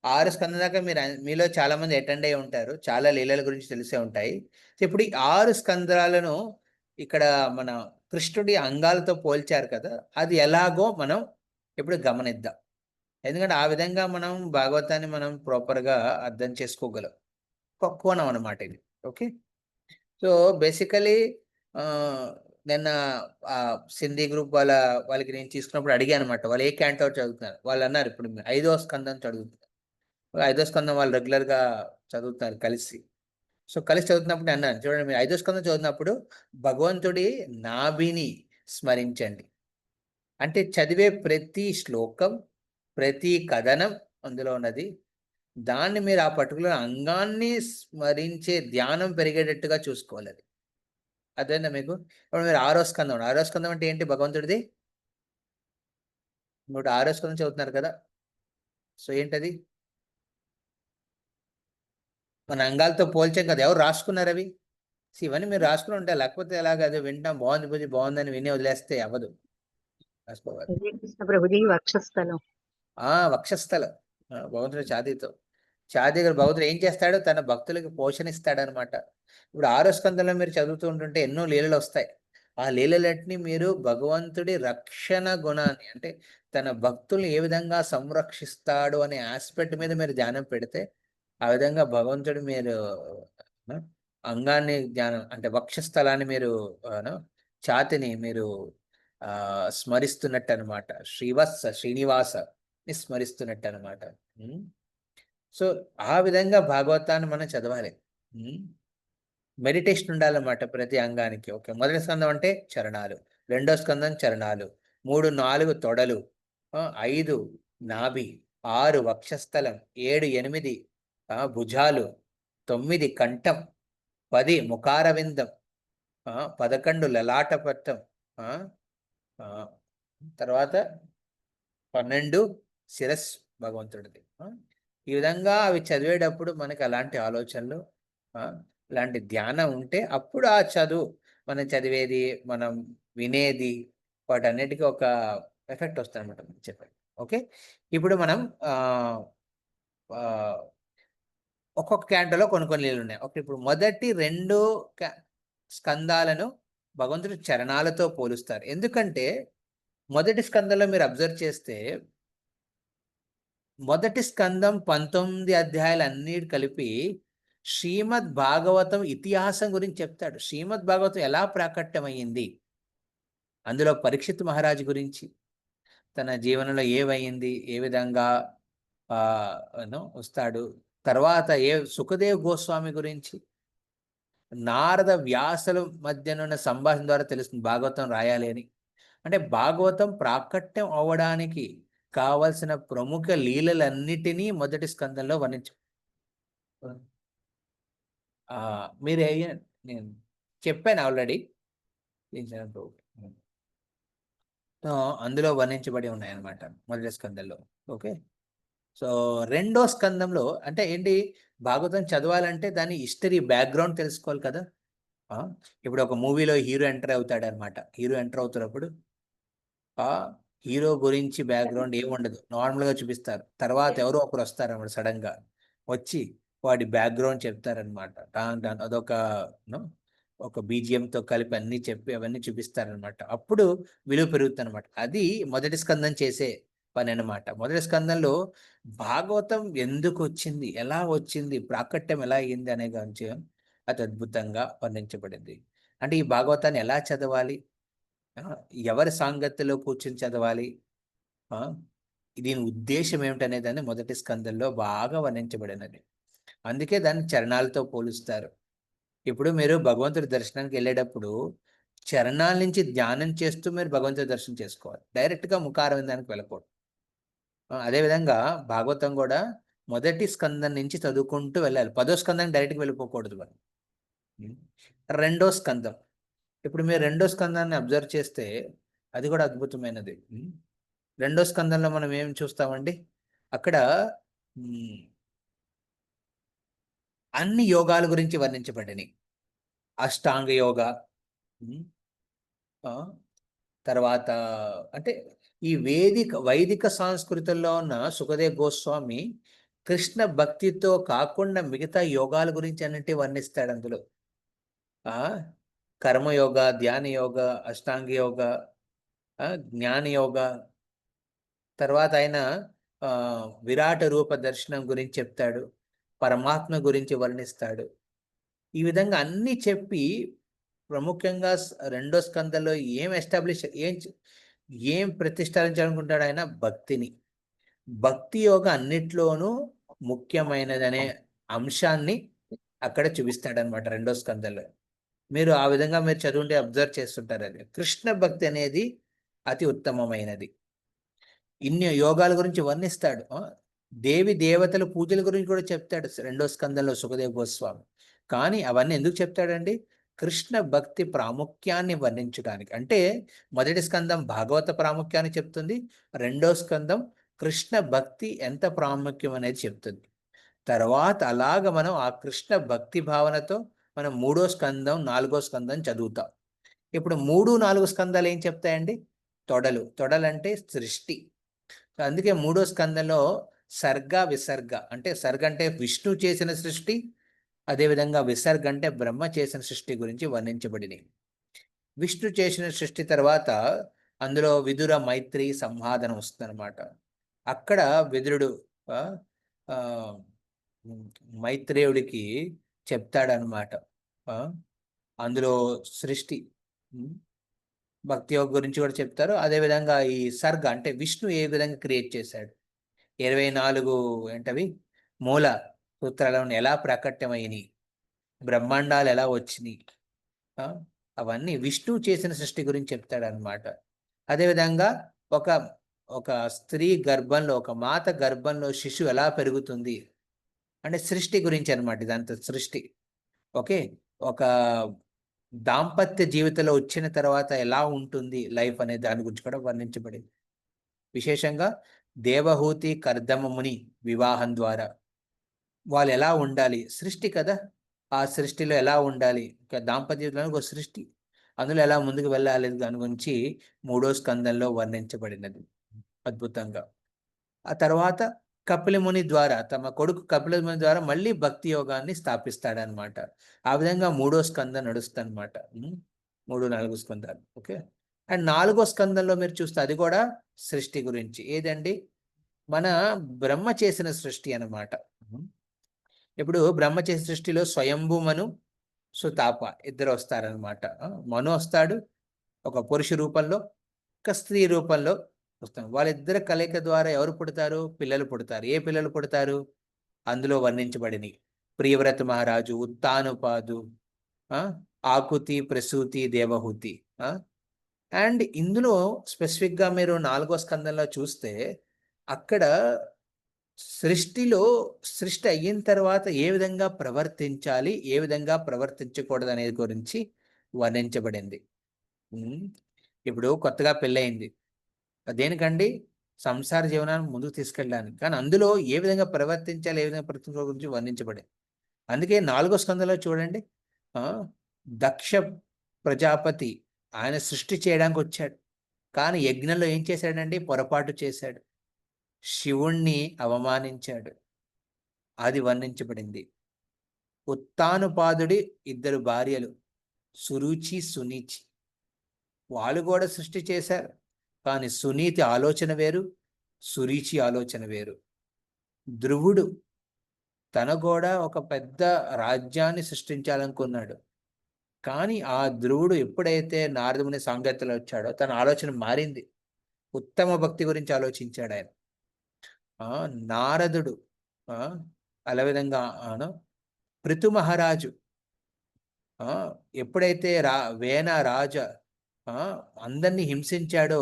6 స్కందం దాకా మీలో చాలా మంది అటెండ్ అయి ఉంటారు, చాలా లీలల గురించి తెలిసే ఉంటాయి. సో ఇప్పుడు ఈ 6 స్కందాలను ఇక్కడ మన కృష్ణుడి అంగాలతో పోల్చారు కదా, అది ఎలాగో మనం ఇప్పుడు గమనిద్దాం. ఎందుకంటే ఆ విధంగా మనం భాగవతాన్ని మనం ప్రాపర్గా అర్థం చేసుకోగలం. కోణం అన్నమాట ఇది. ఓకే, సో బేసికలీ నిన్న సింధీ గ్రూప్ వాళ్ళకి నేను తీసుకున్నప్పుడు అడిగాను అనమాట, వాళ్ళు ఏ క్యాంటో చదువుతున్నారు. వాళ్ళు అన్నారు ఇప్పుడు 5వ స్కందం చదువుతున్నారు. 5వ స్కందం వాళ్ళు రెగ్యులర్గా చదువుతున్నారు కలిసి. సో కలిసి చదువుతున్నప్పుడు అన్నాను, చూడండి, మీరు 5వ స్కందం చదువుతున్నప్పుడు భగవంతుడి నాభిని స్మరించండి. అంటే చదివే ప్రతి శ్లోకం, ప్రతి కథనం అందులో ఉన్నది, దాన్ని మీరు ఆ పర్టికులర్ అంగాన్ని స్మరించే ధ్యానం పెరిగేటట్టుగా చూసుకోవాలి. అది అదేనా మీకు? ఇప్పుడు మీరు 6వ స్కందం, 6వ స్కందం అంటే ఏంటి భగవంతుడిది? ఇప్పుడు 6వ స్కందం చదువుతున్నారు కదా, సో ఏంటది? మన అంగాలతో పోల్చాం కదా, ఎవరు రాసుకున్నారు అవి? ఇవన్నీ మీరు రాసుకుని ఉంటాయి, లేకపోతే ఎలాగ అది వింటాం బాగుంది పూజ బాగుందని విని వదిలేస్తే అవ్వదు, రాసుకోవాలి. హరే కృష్ణ ప్రభుజీ వక్షస్థలం. వక్షస్థలం, భగవంతుడు ఛాతీతో, ఛాతీ దగ్గర భగవంతుడు ఏం చేస్తాడు, తన భక్తులకి పోషణ ఇస్తాడనమాట. ఇప్పుడు 6వ స్కందంలో మీరు చదువుతూ ఉంటుంటే ఎన్నో లీలలు వస్తాయి. ఆ లీలలన్నింటినీ మీరు భగవంతుడి రక్షణ గుణాన్ని, అంటే తన భక్తుల్ని ఏ విధంగా సంరక్షిస్తాడు అనే ఆస్పెక్ట్ మీద మీరు ధ్యానం పెడితే, ఆ విధంగా భగవంతుడు మీరు ఆ, అంగాన్ని ధ్యానం అంటే వక్షస్థలాన్ని మీరు ఛాతిని మీరు స్మరిస్తున్నట్టు అనమాట. శ్రీనివాస ని స్మరిస్తున్నట్టు అనమాట. సో ఆ విధంగా భాగవతాన్ని మనం చదవాలి. మెడిటేషన్ ఉండాలన్నమాట ప్రతి అంగానికి. ఓకే, మొదటి స్కందం అంటే చరణాలు, 2వ స్కందం చరణాలు, 3, 4 తొడలు, 5 నాభి, 6 వక్షస్థలం, 7, 8 భుజాలు, 9 కంఠం, 10 ముఖారవిందం, 11 లలాటపట్టం, తర్వాత 12 శిరస్సు భగవంతుడిది. ఈ విధంగా అవి చదివేటప్పుడు మనకి అలాంటి ఆలోచనలు, ఇలాంటి ధ్యానం ఉంటే అప్పుడు ఆ చదువు, మనం చదివేది, మనం వినేది, వాటన్నిటికీ ఒక ఎఫెక్ట్ వస్తుంది అనమాట చెప్పండి. ఓకే, ఇప్పుడు మనం ఒక్కొక్క క్యాంటోలో కొన్ని లీలలు ఉన్నాయి. ఓకే, ఇప్పుడు మొదటి 2 స్కందాలను భగవంతుడు చరణాలతో పోలుస్తారు. ఎందుకంటే మొదటి స్కందంలో మీరు అబ్జర్వ్ చేస్తే, మొదటి స్కందం 19 అధ్యాయాలు అన్నిటి కలిపి శ్రీమద్ భాగవతం ఇతిహాసం గురించి చెప్తాడు. శ్రీమద్ భాగవతం ఎలా ప్రాకట్యమయ్యింది, అందులో పరీక్షిత్ మహారాజు గురించి, తన జీవనంలో ఏవయింది, ఏ విధంగా వస్తాడు, తర్వాత సుఖదేవ్ గోస్వామి గురించి, నారద వ్యాసుల మధ్యనున్న సంభాషణ ద్వారా తెలుస్తుంది భాగవతం రాయాలి అని. అంటే భాగవతం ప్రాకట్యం అవ్వడానికి కావలసిన ప్రముఖ లీలలన్నిటినీ మొదటి స్కందంలో వర్ణించు. మీరు నేను చెప్పాను ఆల్రెడీ, అందులో వర్ణించబడి ఉన్నాయన్నమాట మొదటి స్కందంలో. ఓకే, సో 2వ స్కందంలో అంటే ఏంటి, భాగవతం చదవాలంటే దాని హిస్టరీ బ్యాక్గ్రౌండ్ తెలుసుకోవాలి కదా. ఇప్పుడు ఒక మూవీలో హీరో ఎంటర్ అవుతాడు అనమాట. హీరో ఎంటర్ అవుతున్నప్పుడు హీరో గురించి బ్యాక్గ్రౌండ్ ఏముండదు, నార్మల్గా చూపిస్తారు. తర్వాత ఎవరో ఒకరు వస్తారన్నమాట, సడన్గా వచ్చి వాడి బ్యాక్గ్రౌండ్ చెప్తారనమాట. అదొక ఒక బీజిఎంతో కలిపి అన్ని చెప్పి అవన్నీ చూపిస్తారనమాట. అప్పుడు విలువ పెరుగుతుంది అనమాట. అది మొదటి స్కందం చేసే పని అనమాట. మొదటి స్కందంలో భాగవతం ఎందుకు వచ్చింది, ఎలా వచ్చింది, ప్రాకట్యం ఎలా అయ్యింది అనే గురించి అతి అద్భుతంగా వర్ణించబడింది. అంటే ఈ భాగవతాన్ని ఎలా చదవాలి, ఎవరి సాంగత్యంలో కూర్చొని చదవాలి, దీని ఉద్దేశం ఏమిటనే దాన్ని మొదటి స్కందంలో బాగా వర్ణించబడినది. అందుకే దాన్ని చరణాలతో పోలుస్తారు. ఇప్పుడు మీరు భగవంతుడి దర్శనానికి వెళ్ళేటప్పుడు చరణాల నుంచి ధ్యానం చేస్తూ మీరు భగవంతుడి దర్శనం చేసుకోవాలి, డైరెక్ట్గా ముఖారవిందానికి వెళ్ళకూడదు. అదేవిధంగా భాగవతం కూడా మొదటి స్కందం నుంచి చదువుకుంటూ వెళ్ళాలి. 10వ స్కందానికి డైరెక్ట్గా వెళ్ళిపోకూడదు. 2వ స్కందం, ఇప్పుడు మీరు 2వ స్కందాన్ని అబ్జర్వ్ చేస్తే అది కూడా అద్భుతమైనది. 2వ స్కందంలో మనం ఏం చూస్తామండి, అక్కడ అన్ని యోగాల గురించి వర్ణించబడినాయి. అష్టాంగ యోగ, తర్వాత అంటే ఈ వైదిక సంస్కృతుల్లో ఉన్న సుఖదేవ్ గోస్వామి కృష్ణ భక్తితో కాకుండా మిగతా యోగాల గురించి అన్నింటి వర్ణిస్తాడు. అందులో కర్మయోగ, ధ్యాన యోగ, అష్టాంగ యోగ, జ్ఞాన యోగ, తర్వాత ఆయన విరాట రూప దర్శనం గురించి చెప్తాడు, పరమాత్మ గురించి వర్ణిస్తాడు. ఈ విధంగా అన్ని చెప్పి ప్రముఖంగా 2వ స్కందంలో ఏం ప్రతిష్ఠించాలనుకుంటాడు ఆయన, భక్తిని. భక్తి యోగ అన్నిట్లోనూ ముఖ్యమైనదనే అంశాన్ని అక్కడ చూపిస్తాడనమాట 2వ స్కందంలో. మీరు ఆ విధంగా మీరు చదువుంటే అబ్జర్వ్ చేస్తుంటారు. అది కృష్ణ భక్తి అనేది అతి ఉత్తమమైనది. ఇన్ని యోగాల గురించి వర్ణిస్తాడు. దేవి దేవతల పూజల గురించి కూడా చెప్తాడు 2వ స్కందంలో సుఖదేవ్ గోస్వామి. కానీ అవన్నీ ఎందుకు చెప్తాడండి, కృష్ణ భక్తి ప్రాముఖ్యాన్ని వర్ణించడానికి. అంటే మొదటి స్కందం భాగవత ప్రాముఖ్యాన్ని చెప్తుంది, 2వ స్కందం కృష్ణ భక్తి ఎంత ప్రాముఖ్యం అనేది చెప్తుంది. తర్వాత అలాగ మనం ఆ కృష్ణ భక్తి భావనతో మనం 3వ స్కందం 4వ స్కందం చదువుతాం. ఇప్పుడు 3, 4 స్కందాలు ఏం చెప్తాయండి? తొడలంటే సృష్టి. అందుకే 3వ స్కందంలో సర్గ విసర్గ, అంటే సర్గ అంటే విష్ణు చేసిన సృష్టి, అదేవిధంగా విసర్గ అంటే బ్రహ్మ చేసిన సృష్టి గురించి వర్ణించబడినవి. విష్ణు చేసిన సృష్టి తర్వాత అందులో విదుర మైత్రి సంవాదన వస్తుందన్నమాట. అక్కడ విదురుడు ఆ, ఆ, మైత్రేయుడికి చెప్తాడనమాట. అందులో సృష్టి భక్తి యోగ గురించి కూడా చెప్తారు. అదేవిధంగా ఈ సర్గ అంటే విష్ణు ఏ విధంగా క్రియేట్ చేశాడు, 24 ఏంటవి మూల సూత్రాలను ఎలా ప్రకటమైనవి, బ్రహ్మాండాలు ఎలా వచ్చినాయి, అవన్నీ విష్ణు చేసిన సృష్టి గురించి చెప్తాడనమాట. అదేవిధంగా ఒక ఒక స్త్రీ గర్భంలో, ఒక మాత గర్భంలో శిశువు ఎలా పెరుగుతుంది అంటే సృష్టి గురించి అనమాట. ఇదంతా సృష్టి. ఓకే, ఒక దాంపత్య జీవితంలో వచ్చిన తర్వాత ఎలా ఉంటుంది లైఫ్ అనే దాని గురించి కూడా వర్ణించబడింది. విశేషంగా దేవహూతి కర్దమముని వివాహం ద్వారా వాళ్ళు ఎలా ఉండాలి, సృష్టి కదా, ఆ సృష్టిలో ఎలా ఉండాలి, ఇంకా దాంపత్య జీవితంలో ఒక సృష్టి, అందులో ఎలా ముందుకు వెళ్ళాలి దాని గురించి 3వ స్కందంలో వర్ణించబడినది అద్భుతంగా. ఆ తర్వాత కపిలముని ద్వారా, తమ కొడుకు కపిలముని ద్వారా మళ్ళీ భక్తి యోగాన్ని స్థాపిస్తాడనమాట. ఆ విధంగా 3వ స్కందం నడుస్తుందన్నమాట. 3, 4 స్కందాలు. ఓకే, అండ్ 4వ స్కందంలో మీరు చూస్తే అది కూడా సృష్టి గురించి. ఏదండి? మన బ్రహ్మ చేసిన సృష్టి అన్నమాట. ఇప్పుడు బ్రహ్మ చేసిన సృష్టిలో స్వయంభూ మను, సుతాప ఇద్దరు వస్తారనమాట. మను వస్తాడు ఒక పురుష రూపంలో, ఒక స్త్రీ రూపంలో వస్తాడు. వాళ్ళిద్దరి కలయిక ద్వారా ఎవరు పుడతారు? పిల్లలు పుడతారు. ఏ పిల్లలు పుడతారు? అందులో వర్ణించబడినవి ప్రియవ్రత మహారాజు, ఉత్తానుపాదు, ఆకుతి, ప్రసూతి, దేవహూతి. అండ్ ఇందులో స్పెసిఫిక్గా మీరు 4వ స్కందంలో చూస్తే అక్కడ సృష్టిలో సృష్టి అయిన తర్వాత ఏ విధంగా ప్రవర్తించాలి, ఏ విధంగా ప్రవర్తించకూడదు అనేది గురించి వర్ణించబడింది. ఇప్పుడు కొత్తగా పెళ్ళయింది, దేనికండి? సంసార జీవనాన్ని ముందుకు తీసుకెళ్ళడానికి. కానీ అందులో ఏ విధంగా ప్రవర్తించాలి, ఏ విధంగా ప్రవర్తించాలి గురించి వర్ణించబడింది. అందుకే 4వ స్కందంలో చూడండి, దక్ష ప్రజాపతి ఆయన సృష్టి చేయడానికి వచ్చాడు, కానీ యజ్ఞంలో ఏం చేశాడండి? పొరపాటు చేశాడు, శివుణ్ణి అవమానించాడు. అది వర్ణించబడింది. ఉత్తానుపాదుడి 2 భార్యలు సురుచి, సునీచి, వాళ్ళు కూడా సృష్టి చేశారు, కానీ సునీతి ఆలోచన వేరు, సురుచి ఆలోచన వేరు. ధ్రువుడు తన కూడా ఒక పెద్ద రాజ్యాన్ని సృష్టించాలనుకున్నాడు, కానీ ఆ ధ్రువుడు ఎప్పుడైతే నారదుని సాంగత్యంలో వచ్చాడో తన ఆలోచన మారింది, ఉత్తమ భక్తి గురించి ఆలోచించాడు ఆయన. నారదుడు అలా విధంగా పృథు మహారాజు ఎప్పుడైతే వేన రాజ అందరినీ హింసించాడో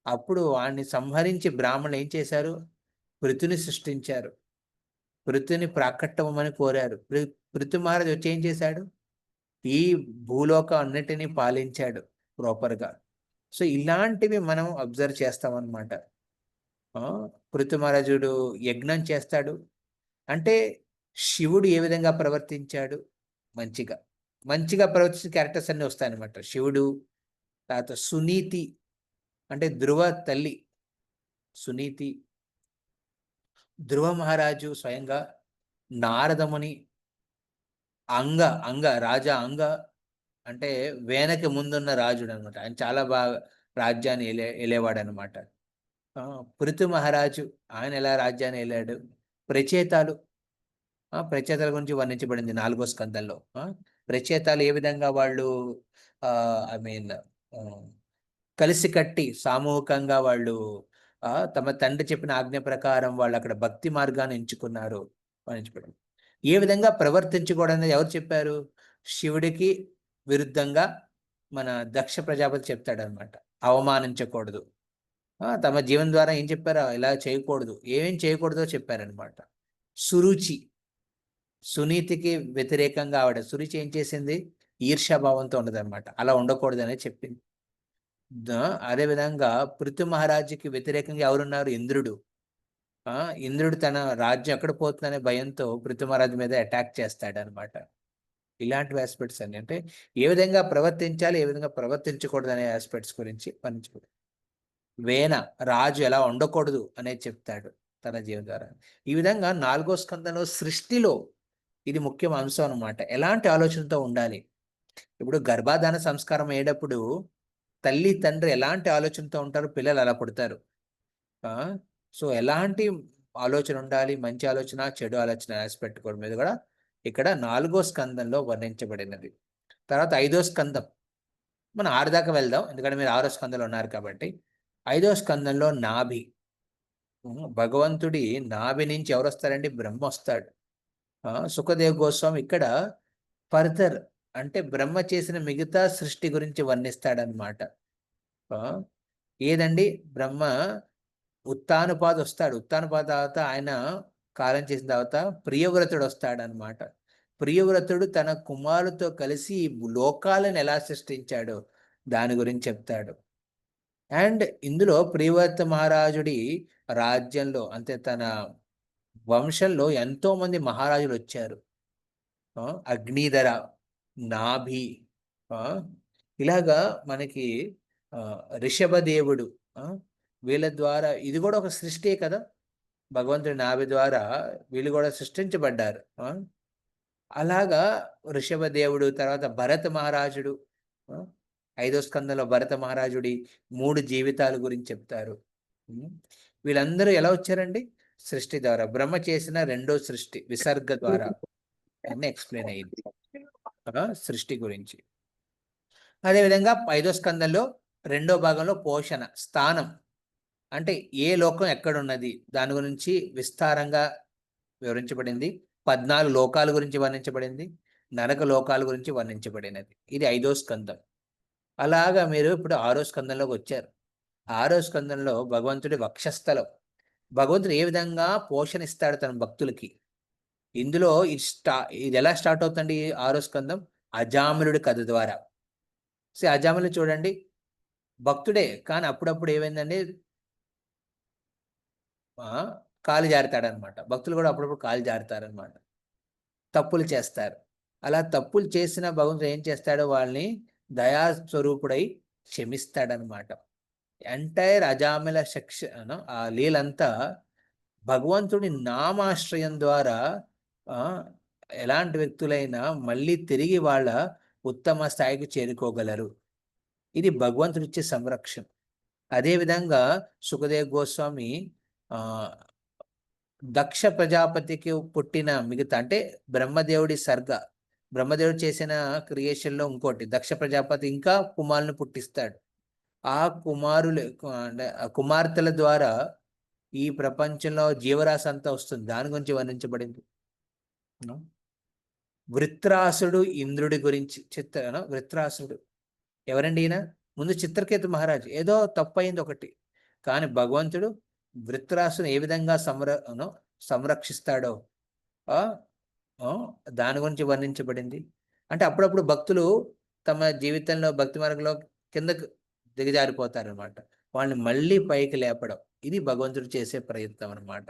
అప్పుడు వాడిని సంహరించి బ్రాహ్మణులు ఏం చేశారు? పృథుని సృష్టించారు, పృథుని ప్రాకట్టమని కోరారు. పృథు మహారాజు వచ్చి ఏం చేశాడు? ఈ భూలోకం అన్నిటినీ పాలించాడు ప్రాపర్గా. సో ఇలాంటివి మనం అబ్జర్వ్ చేస్తామన్నమాట. పృథు మహారాజుడు యజ్ఞం చేస్తాడు అంటే శివుడు ఏ విధంగా ప్రవర్తించాడు? మంచిగా ప్రవర్తించిన క్యారెక్టర్స్ అన్నీ వస్తాయన్నమాట. శివుడు, తర్వాత సునీతి అంటే ధ్రువ తల్లి సునీతి, ధ్రువ మహారాజు స్వయంగా, నారదముని, రాజా అంగ అంటే వేనకి ముందున్న రాజుడు అనమాట. ఆయన చాలా బాగా రాజ్యాన్ని ఏలేవాడు అనమాట. పృథు మహారాజు ఆయన ఎలా రాజ్యాన్ని ఏలాడు? ప్రచేతాలు గురించి వర్ణించబడింది 4వ స్కందంలో. ప్రచేతాలు ఏ విధంగా వాళ్ళు కలిసికట్టి సామూహికంగా వాళ్ళు తమ తండ్రి చెప్పిన ఆజ్ఞ ప్రకారం వాళ్ళు అక్కడ భక్తి మార్గాన్ని ఎంచుకున్నారు వర్ణించబడింది. ఏ విధంగా ప్రవర్తించకూడదు అనేది ఎవరు చెప్పారు? శివుడికి విరుద్ధంగా మన దక్ష ప్రజాపతి చెప్తాడనమాట. అవమానించకూడదు, తమ జీవనం ద్వారా ఏం చెప్పారో ఇలా చేయకూడదు, ఏమేం చేయకూడదో చెప్పారనమాట. సురుచి, సునీతికి వ్యతిరేకంగా ఆవిడ సురుచి ఏం చేసింది? ఈర్ష్యాభావంతో ఉండదన్నమాట. అలా ఉండకూడదు అనేది చెప్పింది. అదేవిధంగా పృథు మహారాజుకి వ్యతిరేకంగా ఎవరున్నారు? ఇంద్రుడు. ఇంద్రుడు తన రాజ్యం ఎక్కడ పోతుందనే భయంతో పృథ్వీమహారాజు మీద అటాక్ చేస్తాడు అనమాట. ఇలాంటి ఆస్పెక్ట్స్ అన్ని అంటే ఏ విధంగా ప్రవర్తించాలి, ఏ విధంగా ప్రవర్తించకూడదు అనే ఆస్పెక్ట్స్ గురించి పనిచుకోడు. వేన రాజు ఎలా ఉండకూడదు అనేది చెప్తాడు తన జీవన ద్వారా. ఈ విధంగా 4వ స్కందంలో సృష్టిలో ఇది ముఖ్య అంశం అనమాట. ఎలాంటి ఆలోచనతో ఉండాలి. ఇప్పుడు గర్భాధాన సంస్కారం అయ్యేటప్పుడు తల్లి తండ్రి ఎలాంటి ఆలోచనతో ఉంటారు, పిల్లలు అలా పుడతారు. సో ఎలాంటి ఆలోచన ఉండాలి, మంచి ఆలోచన, చెడు ఆలోచన ఆస్పెక్ట్ కూడా మీద కూడా ఇక్కడ 4వ స్కందంలో వర్ణించబడినది. తర్వాత 5వ స్కందం, మనం 6 దాకా వెళ్దాం ఎందుకంటే మీరు 6వ స్కందంలో ఉన్నారు కాబట్టి. 5వ స్కందంలో నాభి. భగవంతుడి నాభి నుంచి ఎవరు వస్తారండి? బ్రహ్మ వస్తాడు. సుఖదేవ్ గోస్వామి ఇక్కడ ఫర్దర్ అంటే బ్రహ్మ చేసిన మిగతా సృష్టి గురించి వర్ణిస్తాడనమాట. ఏదండి? బ్రహ్మ ఉత్తానుపాద వస్తాడు. ఉత్తానుపాద తర్వాత ఆయన కాలం చేసిన తర్వాత ప్రియవ్రతుడు వస్తాడనమాట. ప్రియవ్రతుడు తన కుమారుతో కలిసి లోకాలను ఎలా సృష్టించాడో దాని గురించి చెప్తాడు. అండ్ ఇందులో ప్రియవ్రత మహారాజుడి రాజ్యంలో అంటే తన వంశంలో ఎంతో మంది మహారాజులు వచ్చారు. అగ్నిధర, నాభి, ఇలాగా మనకి ఋషభదేవుడు, వీళ్ళ ద్వారా ఇది కూడా ఒక సృష్టి కదా. భగవంతుడి నాభి ద్వారా వీళ్ళు కూడా సృష్టించబడ్డారు. అలాగా ఋషభదేవుడు, తర్వాత భరత మహారాజుడు, 5వ స్కందంలో భరత మహారాజుడి 3 జీవితాల గురించి చెప్తారు. వీళ్ళందరూ ఎలా వచ్చారండి? సృష్టి ద్వారా. బ్రహ్మ చేసిన 2వ సృష్టి విసర్గ ద్వారా అన్ని ఎక్స్ప్లెయిన్ అయ్యింది సృష్టి గురించి. అదేవిధంగా 5వ స్కందంలో 2వ భాగంలో పోషణ, స్థానం అంటే ఏ లోకం ఎక్కడున్నది దాని గురించి విస్తారంగా వివరించబడింది. 14 లోకాల గురించి వర్ణించబడింది, నరక లోకాల గురించి వర్ణించబడినది. ఇది 5వ స్కందం. అలాగా మీరు ఇప్పుడు 6వ స్కందంలోకి వచ్చారు. 6వ స్కందంలో భగవంతుడి వక్షస్థలం, భగవంతుడు ఏ విధంగా పోషణ ఇస్తాడు తన భక్తులకి. ఇందులో ఇది ఎలా స్టార్ట్ అవుతుంది? 6వ స్కందం అజామిలుడి కథ ద్వారా. అజామిలుడు చూడండి, భక్తుడే కానీ అప్పుడప్పుడు ఏమైందండి, కాలు జారుతాడనమాట. భక్తులు కూడా అప్పుడప్పుడు కాలు జారుతారనమాట, తప్పులు చేస్తారు. అలా తప్పులు చేసిన భగవంతుడు ఏం చేస్తాడో వాళ్ళని దయాస్వరూపుడై క్షమిస్తాడనమాట. ఎంటైర్ అజామిల ఆ లీలంతా భగవంతుడి నామాశ్రయం ద్వారా ఎలాంటి వ్యక్తులైనా మళ్ళీ తిరిగి వాళ్ళ ఉత్తమ స్థాయికి చేరుకోగలరు. ఇది భగవంతుడి ఇచ్చే సంరక్షణ. అదేవిధంగా సుఖదేవ్ గోస్వామి దక్ష ప్రజాపతికి పుట్టిన మిగతా అంటే బ్రహ్మదేవుడి బ్రహ్మదేవుడు చేసిన క్రియేషన్లో ఇంకోటి, దక్ష ప్రజాపతి ఇంకా కుమారులను పుట్టిస్తాడు. ఆ కుమార్తెల ద్వారా ఈ ప్రపంచంలో జీవరాశి అంతా వస్తుంది. దాని గురించి వర్ణించబడింది. వృత్రాసుడు ఇంద్రుడి గురించి వృత్రాసుడు ఎవరండి? ఈయన ముందు చిత్రకేతు మహారాజు, ఏదో తప్పు అయింది ఒకటి, కానీ భగవంతుడు వృత్రాసుని ఏ విధంగా సంరక్షిస్తాడో దాని గురించి వర్ణించబడింది. అంటే అప్పుడప్పుడు భక్తులు తమ జీవితంలో భక్తి మార్గంలో కిందకు దిగజారిపోతారనమాట. వాళ్ళని మళ్ళీ పైకి లేపడం ఇది భగవంతుడు చేసే ప్రయత్నం అనమాట.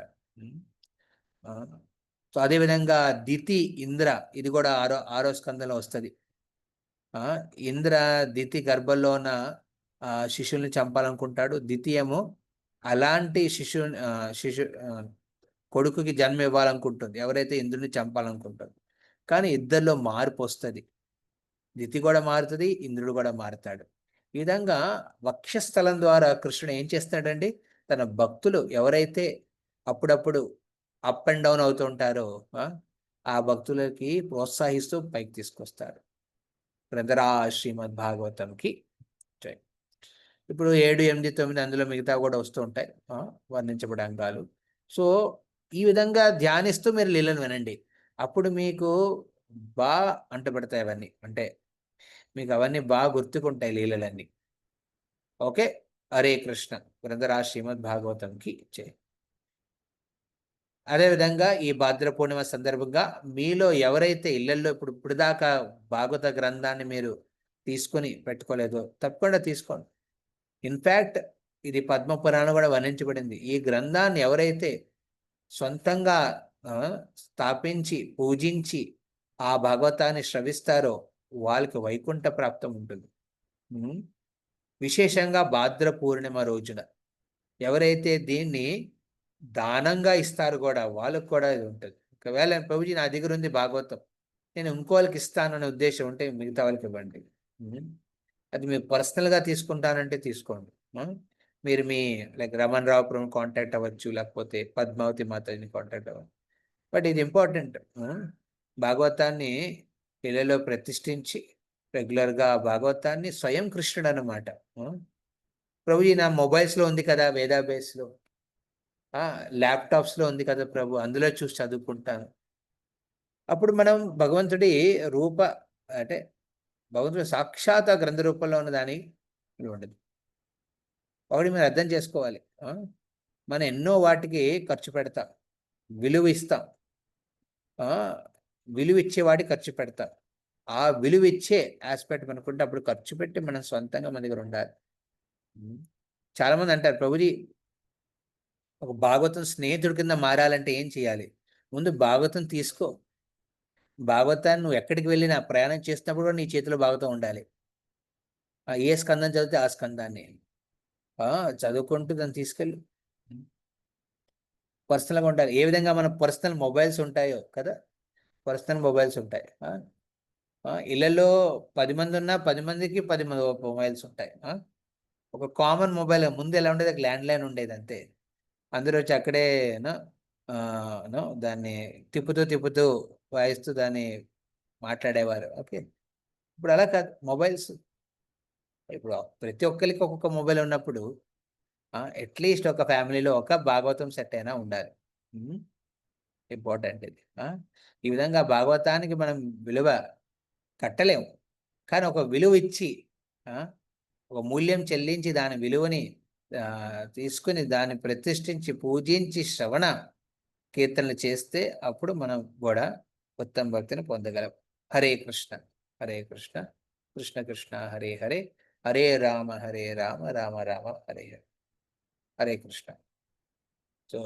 సో అదేవిధంగా దితి, ఇంద్ర, ఇది కూడా 6వ స్కందంలో వస్తుంది. ఇంద్ర దితి గర్భంలో ఉన్న శిశువుల్ని చంపాలనుకుంటాడు. దితి ఏమో అలాంటి శిశు కొడుకుకి జన్మ ఇవ్వాలనుకుంటుంది, ఎవరైతే ఇంద్రుని చంపాలనుకుంటారు. కానీ ఇద్దరిలో మార్పు వస్తుంది. దితి కూడా మారుతుంది, ఇంద్రుడు కూడా మారుతాడు. ఈ విధంగా వక్షస్థలం ద్వారా కృష్ణుడు ఏం చేస్తాడండి? తన భక్తులు ఎవరైతే అప్పుడప్పుడు అప్ అండ్ డౌన్ అవుతూ ఉంటారో ఆ భక్తులకి ప్రోత్సహిస్తూ పైకి తీసుకొస్తాడు. బ్రదరా శ్రీమద్ భాగవతంకి జై. ఇప్పుడు 7, 8, 9 అందులో మిగతా కూడా వస్తూ ఉంటాయి వర్ణించబడే అంగాలు. సో ఈ విధంగా ధ్యానిస్తూ మీరు లీలను వినండి. అప్పుడు మీకు బాగా అంటబడతాయి అవన్నీ, అంటే మీకు అవన్నీ బాగా గుర్తుకుంటాయి లీలలన్నీ. ఓకే, హరే కృష్ణ. బ్రదరా శ్రీమద్ భాగవతంకి జై. అదేవిధంగా ఈ భాద్ర పూర్ణిమ సందర్భంగా మీలో ఎవరైతే ఇళ్లలో ఇప్పుడు దాకా భాగవత గ్రంథాన్ని మీరు తీసుకొని పెట్టుకోలేదో తప్పకుండా తీసుకోండి. ఇన్ఫ్యాక్ట్ ఇది పద్మపురాణం కూడా వర్ణించబడింది. ఈ గ్రంథాన్ని ఎవరైతే సొంతంగా స్థాపించి పూజించి ఆ భాగవతాన్ని శ్రవిస్తారో వాళ్ళకి వైకుంఠ ప్రాప్తం ఉంటుంది. ఉమ్. విశేషంగా భాద్ర పూర్ణిమ రోజున ఎవరైతే దీన్ని దానంగా ఇస్తారు కూడా వాళ్ళకు కూడా ఇది ఉంటుంది. ఒకవేళ ప్రభుజీ నా దగ్గర ఉంది భాగవతం, నేను ఇంకోళ్ళకి ఇస్తాననే ఉద్దేశం ఉంటే మిగతా వాళ్ళకి ఇవ్వండి. అది మీరు పర్సనల్గా తీసుకుంటానంటే తీసుకోండి. మీరు మీ లైక్ రమణ్ రావుపురం కాంటాక్ట్ అవ్వచ్చు, లేకపోతే పద్మావతి మాతని కాంటాక్ట్ అవ్వచ్చు. బట్ ఇది ఇంపార్టెంట్. భాగవతాన్ని ఇళ్ళలో ప్రతిష్ఠించి రెగ్యులర్గా భాగవతాన్ని స్వయం కృష్ణుడు అన్నమాట. ప్రభుజీ నా మొబైల్స్లో ఉంది కదా, వేదాబేస్లో, ల్యాప్టాప్స్లో ఉంది కదా ప్రభు, అందులో చూసి చదువుకుంటాను. అప్పుడు మనం భగవంతుడి రూప అంటే భగవంతుడు సాక్షాత్ ఆ గ్రంథ రూపంలో ఉన్న దాని ఉండదు. ఒకటి మీరు అర్థం చేసుకోవాలి, మనం ఎన్నో వాటికి ఖర్చు పెడతాం, విలువ ఇస్తాం, విలువ ఇచ్చేవాడికి ఖర్చు పెడతాం. ఆ విలువ ఇచ్చే ఆస్పెక్ట్ మనకుంటే అప్పుడు ఖర్చు పెట్టి మనం సొంతంగా మన దగ్గర ఉండాలి. చాలామంది అంటారు ప్రభుజీ ఒక భాగవతం స్నేహితుడి కింద మారాలంటే ఏం చేయాలి? ముందు భాగవతం తీసుకో. భాగవతాన్ని నువ్వు ఎక్కడికి వెళ్ళినా ప్రయాణం చేసినప్పుడు కూడా నీ చేతిలో భాగవతం ఉండాలి. ఏ స్కందం చదివితే ఆ స్కందాన్ని చదువుకుంటూ దాన్ని తీసుకెళ్ళు. పర్సనల్గా ఉండాలి. ఏ విధంగా మన పర్సనల్ మొబైల్స్ ఉంటాయో కదా, పర్సనల్ మొబైల్స్ ఉంటాయి. ఇళ్ళల్లో 10 మంది ఉన్నా 10 మందికి 10 మొబైల్స్ ఉంటాయి. ఒక కామన్ మొబైల్ ముందు ఎలా ఉండేది, ల్యాండ్ లైన్ ఉండేది అంతే. అందరూ వచ్చి అక్కడే దాన్ని తిప్పుతూ వాయిస్తూ దాన్ని మాట్లాడేవారు. ఓకే, ఇప్పుడు అలా కాదు, మొబైల్స్. ఇప్పుడు ప్రతి ఒక్కరికి ఒక్కొక్క మొబైల్ ఉన్నప్పుడు అట్లీస్ట్ ఒక ఫ్యామిలీలో ఒక భాగవతం సెట్ అయినా ఉండాలి. ఇంపార్టెంట్ ఇది. ఈ విధంగా భాగవతానికి మనం విలువ కట్టలేము, కానీ ఒక విలువ ఇచ్చి ఒక మూల్యం చెల్లించి దాని విలువని తీసుకుని దాన్ని ప్రతిష్ఠించి పూజించి శ్రవణ కీర్తనలు చేస్తే అప్పుడు మనం కూడా ఉత్తమ భక్తిని పొందగలం. హరే కృష్ణ హరే కృష్ణ కృష్ణ కృష్ణ హరే హరే, హరే రామ రామ రామ హరే హరే. హరే కృష్ణ. సో